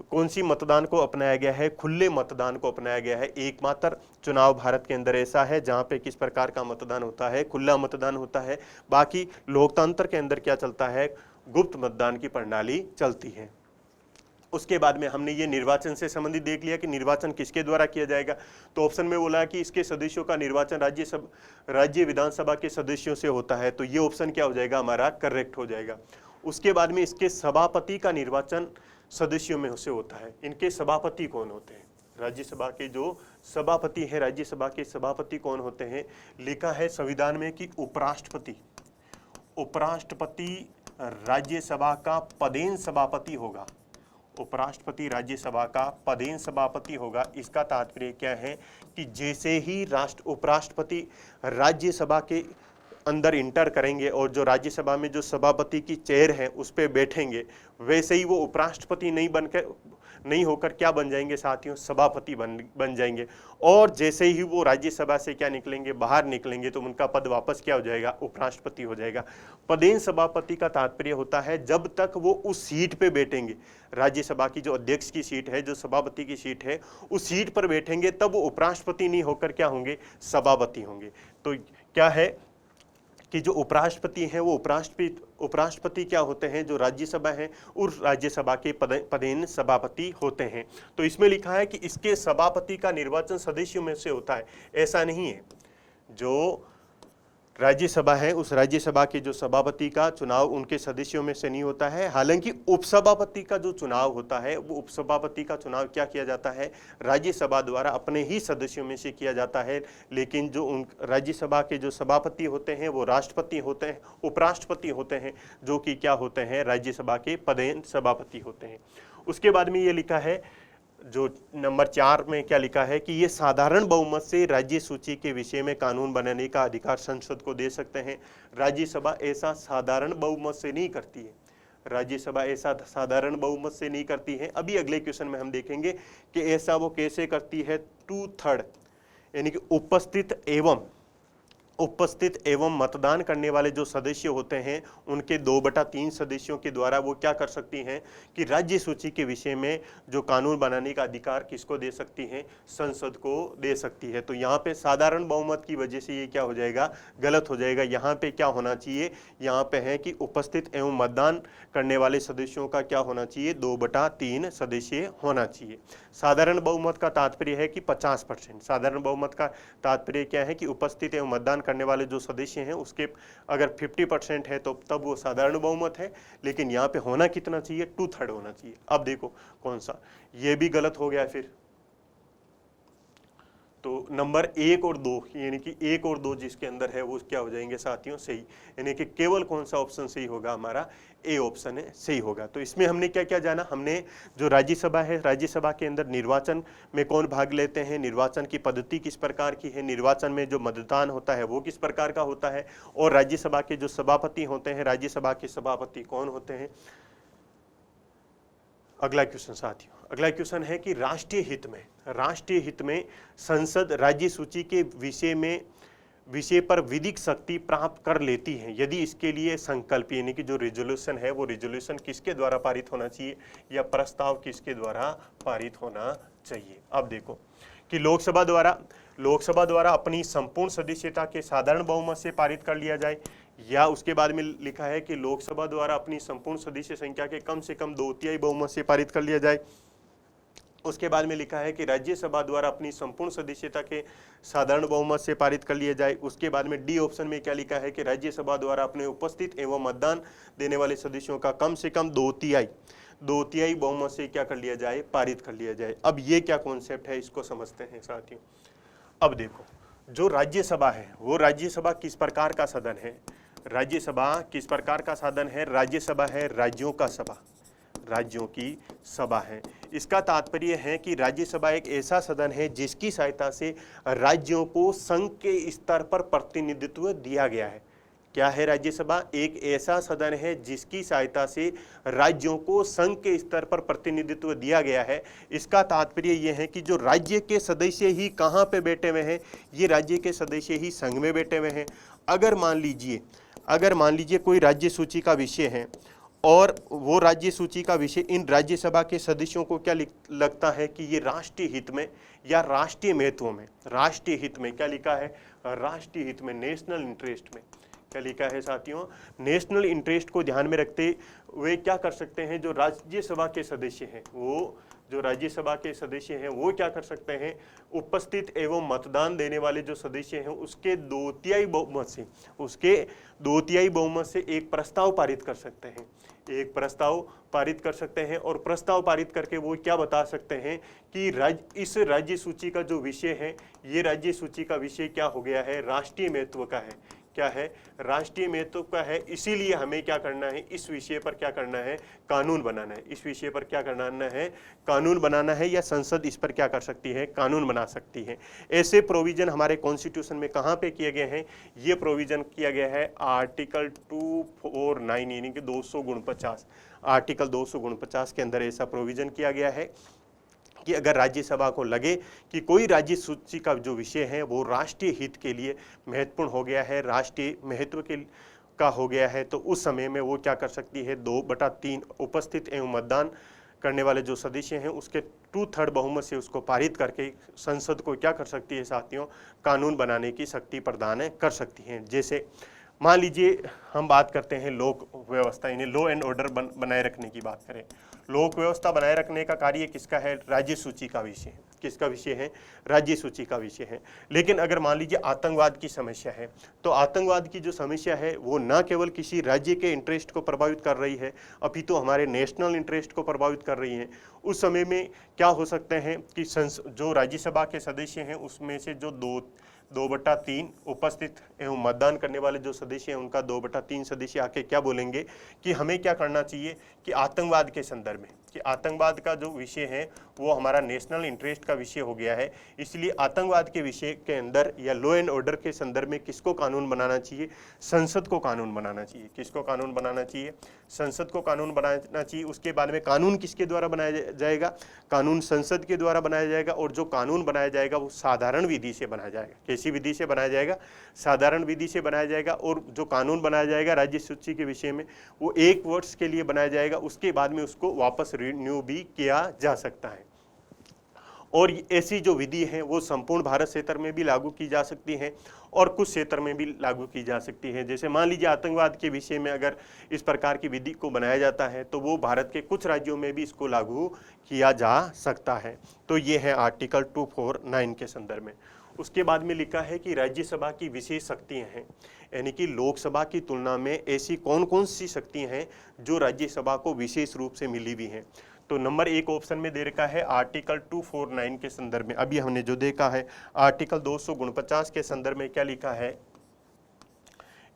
कौन सी मतदान को अपनाया गया है? खुले मतदान को अपनाया गया है। एकमात्र चुनाव भारत के अंदर ऐसा है जहां पे किस प्रकार का मतदान होता है? खुला मतदान होता है। बाकी लोकतंत्र के अंदर क्या चलता है? गुप्त मतदान की प्रणाली चलती है। उसके बाद में हमने ये निर्वाचन से संबंधित देख लिया कि निर्वाचन किसके द्वारा किया जाएगा। तो ऑप्शन में बोला कि इसके सदस्यों का निर्वाचन राज्य विधानसभा के सदस्यों से होता है, तो ये ऑप्शन क्या हो जाएगा? हमारा करेक्ट हो जाएगा। उसके बाद में इसके सभापति का निर्वाचन सदस्यों में से होता है। इनके सभापति कौन होते हैं? राज्यसभा के जो सभापति हैं, राज्यसभा के सभापति कौन होते हैं? लिखा है संविधान में कि उपराष्ट्रपति राज्यसभा का पदेन सभापति होगा। उपराष्ट्रपति राज्यसभा का पदेन सभापति होगा। इसका तात्पर्य क्या है कि जैसे ही उपराष्ट्रपति राज्यसभा के अंदर इंटर करेंगे और जो राज्यसभा में जो सभापति की चेयर है उस पर बैठेंगे, वैसे ही वो उपराष्ट्रपति नहीं होकर क्या बन जाएंगे साथियों? सभापति बन जाएंगे। और जैसे ही वो राज्यसभा से क्या निकलेंगे? बाहर निकलेंगे, तो उनका पद वापस क्या हो जाएगा? उपराष्ट्रपति हो जाएगा। पदेन सभापति का तात्पर्य होता है जब तक वो उस सीट पे बैठेंगे, राज्यसभा की जो अध्यक्ष की सीट है, जो सभापति की सीट है, उस सीट पर बैठेंगे, तब वो उपराष्ट्रपति नहीं होकर क्या होंगे? सभापति होंगे। तो क्या है कि जो उपराष्ट्रपति हैं वो उपराष्ट्रपति क्या होते हैं? जो राज्यसभा है उस राज्यसभा के पदेन सभापति होते हैं। तो इसमें लिखा है कि इसके सभापति का निर्वाचन सदस्यों में से होता है। ऐसा नहीं है, जो राज्यसभा है उस राज्यसभा के जो सभापति का चुनाव उनके सदस्यों में से नहीं होता है। हालांकि उपसभापति का जो चुनाव होता है वो उपसभापति का चुनाव क्या किया जाता है? राज्यसभा द्वारा अपने ही सदस्यों में से किया जाता है। लेकिन जो राज्यसभा के जो सभापति होते हैं वो राष्ट्रपति होते हैं, उपराष्ट्रपति होते हैं, जो कि क्या होते हैं? राज्यसभा के पदेन सभापति होते हैं। उसके बाद में ये लिखा है, जो नंबर 4 में क्या लिखा है कि ये साधारण बहुमत से राज्य सूची के विषय में कानून बनाने का अधिकार संसद को दे सकते हैं। राज्यसभा ऐसा साधारण बहुमत से नहीं करती है। राज्यसभा ऐसा साधारण बहुमत से नहीं करती है। अभी अगले क्वेश्चन में हम देखेंगे कि ऐसा वो कैसे करती है। 2/3 यानी कि उपस्थित एवं उपस्थित एवं मतदान करने वाले जो सदस्य होते हैं उनके 2/3 सदस्यों के द्वारा वो क्या कर सकती हैं कि राज्य सूची के विषय में जो कानून बनाने का अधिकार किसको दे सकती हैं, संसद को दे सकती है। तो यहाँ पे साधारण बहुमत की वजह से ये क्या हो जाएगा, गलत हो जाएगा। यहाँ पे क्या होना चाहिए, यहाँ पे है कि उपस्थित एवं मतदान करने वाले सदस्यों का क्या होना चाहिए, 2/3 सदस्य होना चाहिए। साधारण बहुमत का तात्पर्य है कि 50%। साधारण बहुमत का तात्पर्य क्या है कि उपस्थित एवं मतदान करने वाले जो सदस्य हैं उसके अगर 50% है तो तब वो साधारण बहुमत है, लेकिन यहाँ पे होना कितना चाहिए, 2/3 होना चाहिए। अब देखो कौन सा, ये भी गलत हो गया फिर। तो नंबर 1 और 2 यानी कि 1 और 2 जिसके अंदर है वो क्या हो जाएंगे साथियों, सही। यानी कि केवल कौन सा ऑप्शन सही होगा, हमारा ए ऑप्शन है सही होगा। तो इसमें हमने क्या क्या जाना, हमने जो राज्यसभा है, राज्यसभा के अंदर निर्वाचन में कौन भाग लेते हैं, निर्वाचन की पद्धति किस प्रकार की है, निर्वाचन में जो मतदान होता है वो किस प्रकार का होता है, और राज्यसभा के जो सभापति होते हैं, राज्यसभा के सभापति कौन होते हैं। अगला क्वेश्चन साथियों, अगला क्वेश्चन है कि राष्ट्रीय हित में संसद राज्य सूची के विषय पर विधिक शक्ति प्राप्त कर लेती है यदि इसके लिए संकल्प यानी कि जो रिजोल्यूशन है वो रिजोल्यूशन किसके द्वारा पारित होना चाहिए या प्रस्ताव किसके द्वारा पारित होना चाहिए। अब देखो कि लोकसभा द्वारा अपनी संपूर्ण सदस्यता के साधारण बहुमत से पारित कर लिया जाए, या उसके बाद में लिखा है कि लोकसभा द्वारा अपनी संपूर्ण सदस्य संख्या के कम से कम 2/3 बहुमत से पारित कर लिया जाए। उसके बाद में लिखा है कि राज्यसभा द्वारा अपनी संपूर्ण सदस्यता के साधारण बहुमत से पारित कर लिया जाए। उसके बाद में डी ऑप्शन में क्या लिखा है कि राज्यसभा द्वारा अपने उपस्थित एवं मतदान देने वाले सदस्यों का कम से कम 2/3 बहुमत से क्या कर लिया जाए, पारित कर लिया जाए। अब ये क्या कॉन्सेप्ट है, इसको समझते हैं साथियों। अब देखो जो राज्यसभा है वो राज्यसभा किस प्रकार का सदन है, राज्यसभा किस प्रकार का साधन है, राज्यसभा है राज्यों की सभा है। इसका तात्पर्य है कि राज्यसभा एक ऐसा सदन है जिसकी सहायता से राज्यों को संघ के स्तर पर प्रतिनिधित्व दिया गया है। क्या है राज्यसभा, एक ऐसा सदन है जिसकी सहायता से राज्यों को संघ के स्तर पर प्रतिनिधित्व दिया गया है। इसका तात्पर्य यह है कि जो राज्य के सदस्य ही कहाँ पे बैठे हुए हैं, ये राज्य के सदस्य ही संघ में बैठे हुए हैं। अगर मान लीजिए कोई राज्य सूची का विषय है और वो राज्य सूची का विषय इन राज्यसभा के सदस्यों को क्या लगता है कि ये राष्ट्रीय हित में या राष्ट्रीय महत्व में, राष्ट्रीय हित में क्या लिखा है, राष्ट्रीय हित में, नेशनल इंटरेस्ट में क्या लिखा है साथियों, नेशनल इंटरेस्ट को ध्यान में रखते हुए क्या कर सकते हैं, जो राज्यसभा के सदस्य हैं वो क्या कर सकते हैं, उपस्थित एवं मतदान देने वाले जो सदस्य हैं उसके 2/3 बहुमत से एक प्रस्ताव पारित कर सकते हैं, और प्रस्ताव पारित करके वो क्या बता सकते हैं कि इस राज्य सूची का जो विषय है, ये राज्य सूची का विषय क्या हो गया है, राष्ट्रीय महत्व का है। क्या है, राष्ट्रीय महत्व का है। इसीलिए हमें क्या करना है, इस विषय पर क्या करना है, कानून बनाना है। इस विषय पर क्या करना है, कानून बनाना है, या संसद इस पर क्या कर सकती है, कानून बना सकती है। ऐसे प्रोविजन हमारे कॉन्स्टिट्यूशन में कहाँ पे किए गए हैं, ये प्रोविजन किया गया है आर्टिकल 249 यानी कि 249, आर्टिकल 249 के अंदर ऐसा प्रोविजन किया गया है कि अगर राज्यसभा को लगे कि कोई राज्य सूची का जो विषय है वो राष्ट्रीय हित के लिए महत्वपूर्ण हो गया है, राष्ट्रीय महत्व का हो गया है, तो उस समय में वो क्या कर सकती है, 2/3 उपस्थित एवं मतदान करने वाले जो सदस्य हैं उसके 2/3 बहुमत से उसको पारित करके संसद को क्या कर सकती है साथियों, कानून बनाने की शक्ति प्रदान कर सकती हैं। जैसे मान लीजिए हम बात करते हैं लोक व्यवस्था यानी लॉ एंड ऑर्डर बनाए रखने की बात करें। लोक व्यवस्था बनाए रखने का कार्य किसका है, राज्य सूची का विषय है। किसका विषय है, राज्य सूची का विषय है। लेकिन अगर मान लीजिए आतंकवाद की समस्या है, तो आतंकवाद की जो समस्या है वो न केवल किसी राज्य के इंटरेस्ट को प्रभावित कर रही है अपितु हमारे नेशनल इंटरेस्ट को प्रभावित कर रही है। उस समय में क्या हो सकते हैं कि जो राज्यसभा के सदस्य हैं उसमें से जो 2/3 उपस्थित एवं मतदान करने वाले जो सदस्य हैं उनका 2/3 सदस्य आके क्या बोलेंगे कि हमें क्या करना चाहिए कि आतंकवाद के संदर्भ में कि आतंकवाद का जो विषय है वो हमारा नेशनल इंटरेस्ट का विषय हो गया है, इसलिए आतंकवाद के विषय के अंदर या लॉ एंड ऑर्डर के संदर्भ में किसको कानून बनाना चाहिए? संसद को कानून बनाना चाहिए। किसको कानून बनाना चाहिए? संसद को कानून बनाना चाहिए। उसके बाद में कानून किसके द्वारा बनाया जाएगा? कानून संसद के द्वारा बनाया जाएगा, और जो कानून बनाया जाएगा वो साधारण विधि से बनाया जाएगा। कैसी विधि से बनाया जाएगा? साधारण विधि से बनाया जाएगा। और जो कानून बनाया जाएगा राज्य सूची के विषय में वो 1 वर्ष के लिए बनाया जाएगा, उसके बाद में उसको वापस रिन्यू भी किया जा सकता है। और ऐसी जो विधि है वो संपूर्ण भारत क्षेत्र में भी लागू की जा सकती है और कुछ क्षेत्र में भी लागू की जा सकती है। जैसे मान लीजिए आतंकवाद के विषय में अगर इस प्रकार की विधि को बनाया जाता है तो वो भारत के कुछ राज्यों में भी इसको लागू किया जा सकता है। तो ये है आर्टिकल 249 के संदर्भ में। उसके बाद में लिखा है कि राज्यसभा की विशेष शक्तियां हैं, यानी कि लोकसभा की तुलना में ऐसी कौन कौन सी शक्तियां हैं जो राज्यसभा को विशेष रूप से मिली हुई हैं। तो नंबर 1 ऑप्शन में दे रखा है आर्टिकल 249 के संदर्भ में। अभी हमने जो देखा है आर्टिकल 249 के संदर्भ में क्या लिखा है,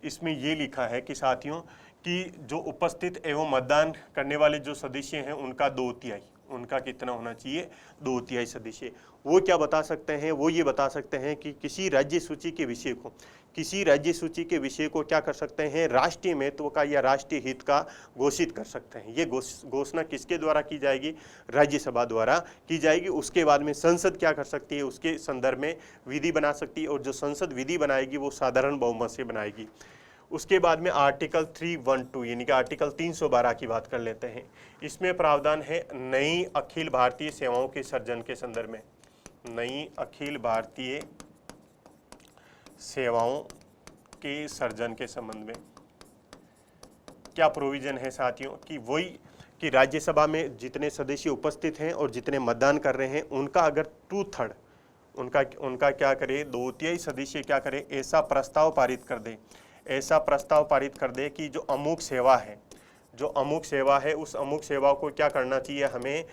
इसमें ये लिखा है कि साथियों कि जो उपस्थित एवं मतदान करने वाले जो सदस्य हैं उनका 2/3, उनका कितना होना चाहिए? 2/3 सदस्य। वो क्या बता सकते हैं? वो ये बता सकते हैं कि किसी राज्य सूची के विषय को, किसी राज्य सूची के विषय को क्या कर सकते हैं? राष्ट्रीय महत्व का या राष्ट्रीय हित का घोषित कर सकते हैं। ये घोषणा किसके द्वारा की जाएगी? राज्यसभा द्वारा की जाएगी। उसके बाद में संसद क्या कर सकती है? उसके संदर्भ में विधि बना सकती है, और जो संसद विधि बनाएगी वो साधारण बहुमत से बनाएगी। उसके बाद में आर्टिकल 312 यानी कि आर्टिकल 312 की बात कर लेते हैं। इसमें प्रावधान है नई अखिल भारतीय सेवाओं के सर्जन के संदर्भ में। नई अखिल भारतीय सेवाओं के सर्जन के संबंध में क्या प्रोविजन है साथियों? कि वही कि राज्यसभा में जितने सदस्य उपस्थित हैं और जितने मतदान कर रहे हैं उनका अगर 2/3 उनका क्या करे? 2/3 सदस्य क्या करे? ऐसा प्रस्ताव पारित कर दे, ऐसा प्रस्ताव पारित कर दे कि जो अमुक सेवा है, जो अमुक सेवा है उस अमुक सेवा को क्या करना चाहिए?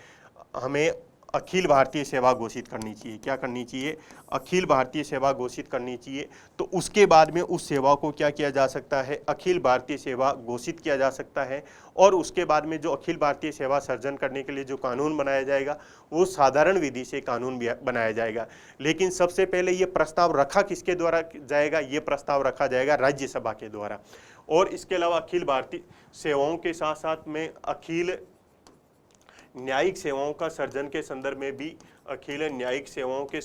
हमें अखिल भारतीय सेवा घोषित करनी चाहिए। क्या करनी चाहिए? अखिल भारतीय सेवा घोषित करनी चाहिए। तो उसके बाद में उस सेवा को क्या किया जा सकता है? अखिल भारतीय सेवा घोषित किया जा सकता है। और उसके बाद में जो अखिल भारतीय सेवा सर्जन करने के लिए जो कानून बनाया जाएगा वो साधारण विधि से कानून बनाया जाएगा। लेकिन सबसे पहले ये प्रस्ताव रखा किसके द्वारा जाएगा? ये प्रस्ताव रखा जाएगा राज्यसभा के द्वारा। और इसके अलावा अखिल भारतीय सेवाओं के साथ साथ में अखिल न्यायिक सेवाओं का सर्जन के संदर्भ में भी, अखिल न्यायिक सेवाओं के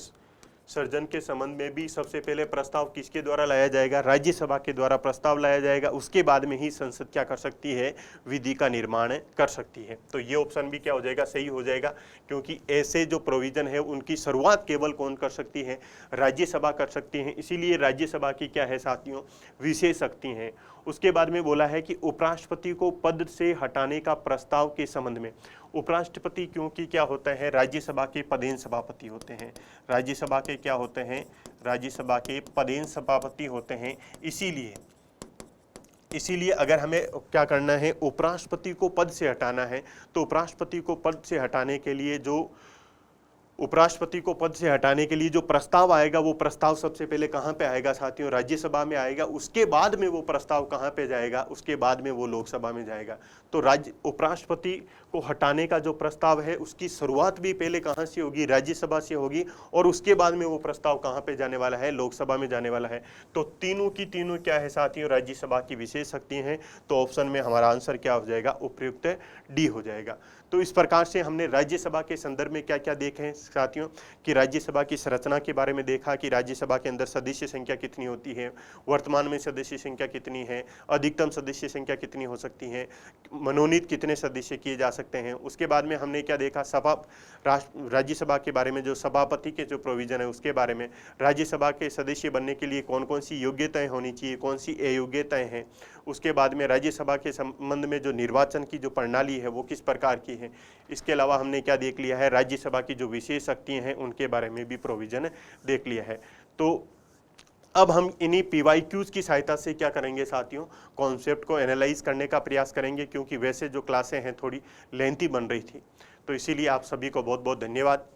सर्जन के संबंध में भी सबसे पहले प्रस्ताव किसके द्वारा लाया जाएगा? राज्यसभा के द्वारा प्रस्ताव लाया जाएगा। उसके बाद में ही संसद क्या कर सकती है? विधि का निर्माण कर सकती है। तो ये ऑप्शन भी क्या हो जाएगा? सही हो जाएगा, क्योंकि ऐसे जो प्रोविजन है उनकी शुरुआत केवल कौन कर सकती है? राज्यसभा कर सकती है। इसीलिए राज्यसभा की क्या है साथियों? विशेष शक्ति हैं। उसके बाद में बोला है कि उपराष्ट्रपति को पद से हटाने का प्रस्ताव के संबंध में। उपराष्ट्रपति क्योंकि क्या होते हैं? राज्यसभा के पदेन सभापति होते हैं। राज्यसभा के क्या होते हैं? राज्यसभा के पदेन सभापति होते हैं। इसीलिए अगर हमें क्या करना है? उपराष्ट्रपति को पद से हटाना है, तो उपराष्ट्रपति को पद से हटाने के लिए जो प्रस्ताव आएगा वो प्रस्ताव सबसे पहले कहाँ पे आएगा साथियों? राज्यसभा में आएगा। उसके बाद में वो प्रस्ताव कहाँ पे जाएगा? उसके बाद में वो लोकसभा में जाएगा। तो उपराष्ट्रपति को हटाने का जो प्रस्ताव है उसकी शुरुआत भी पहले कहाँ से होगी? राज्यसभा से होगी। और उसके बाद में वो प्रस्ताव कहाँ पे जाने वाला है? लोकसभा में जाने वाला है। तो तीनों की तीनों क्या है साथियों? राज्यसभा की विशेष शक्ति हैं। तो ऑप्शन में हमारा आंसर क्या हो जाएगा? उपयुक्त डी हो जाएगा। तो इस प्रकार से हमने राज्यसभा के संदर्भ में क्या क्या देखे हैं साथियों? कि राज्यसभा की संरचना के बारे में देखा कि राज्यसभा के अंदर सदस्य संख्या कितनी होती है, वर्तमान में सदस्य संख्या कितनी है, अधिकतम सदस्य संख्या कितनी हो सकती है, मनोनीत कितने सदस्य किए जा सकते हैं। उसके बाद में हमने क्या देखा? राज्यसभा के बारे में जो सभापति के जो प्रोविजन है उसके बारे में, राज्यसभा के सदस्य बनने के लिए कौन कौन सी योग्यताएं होनी चाहिए, कौन सी अयोग्यताएं हैं। उसके बाद में राज्यसभा के संबंध में जो निर्वाचन की जो प्रणाली है वो किस प्रकार की है। इसके अलावा हमने क्या देख लिया है? राज्यसभा की जो विशेष शक्तियां हैं उनके बारे में भी प्रोविजन देख लिया है। तो अब हम इन्हीं PYQs की सहायता से क्या करेंगे साथियों? कॉन्सेप्ट को एनालाइज करने का प्रयास करेंगे, क्योंकि वैसे जो क्लासें हैं थोड़ी लेंथी बन रही थी। तो इसीलिए आप सभी को बहुत बहुत धन्यवाद।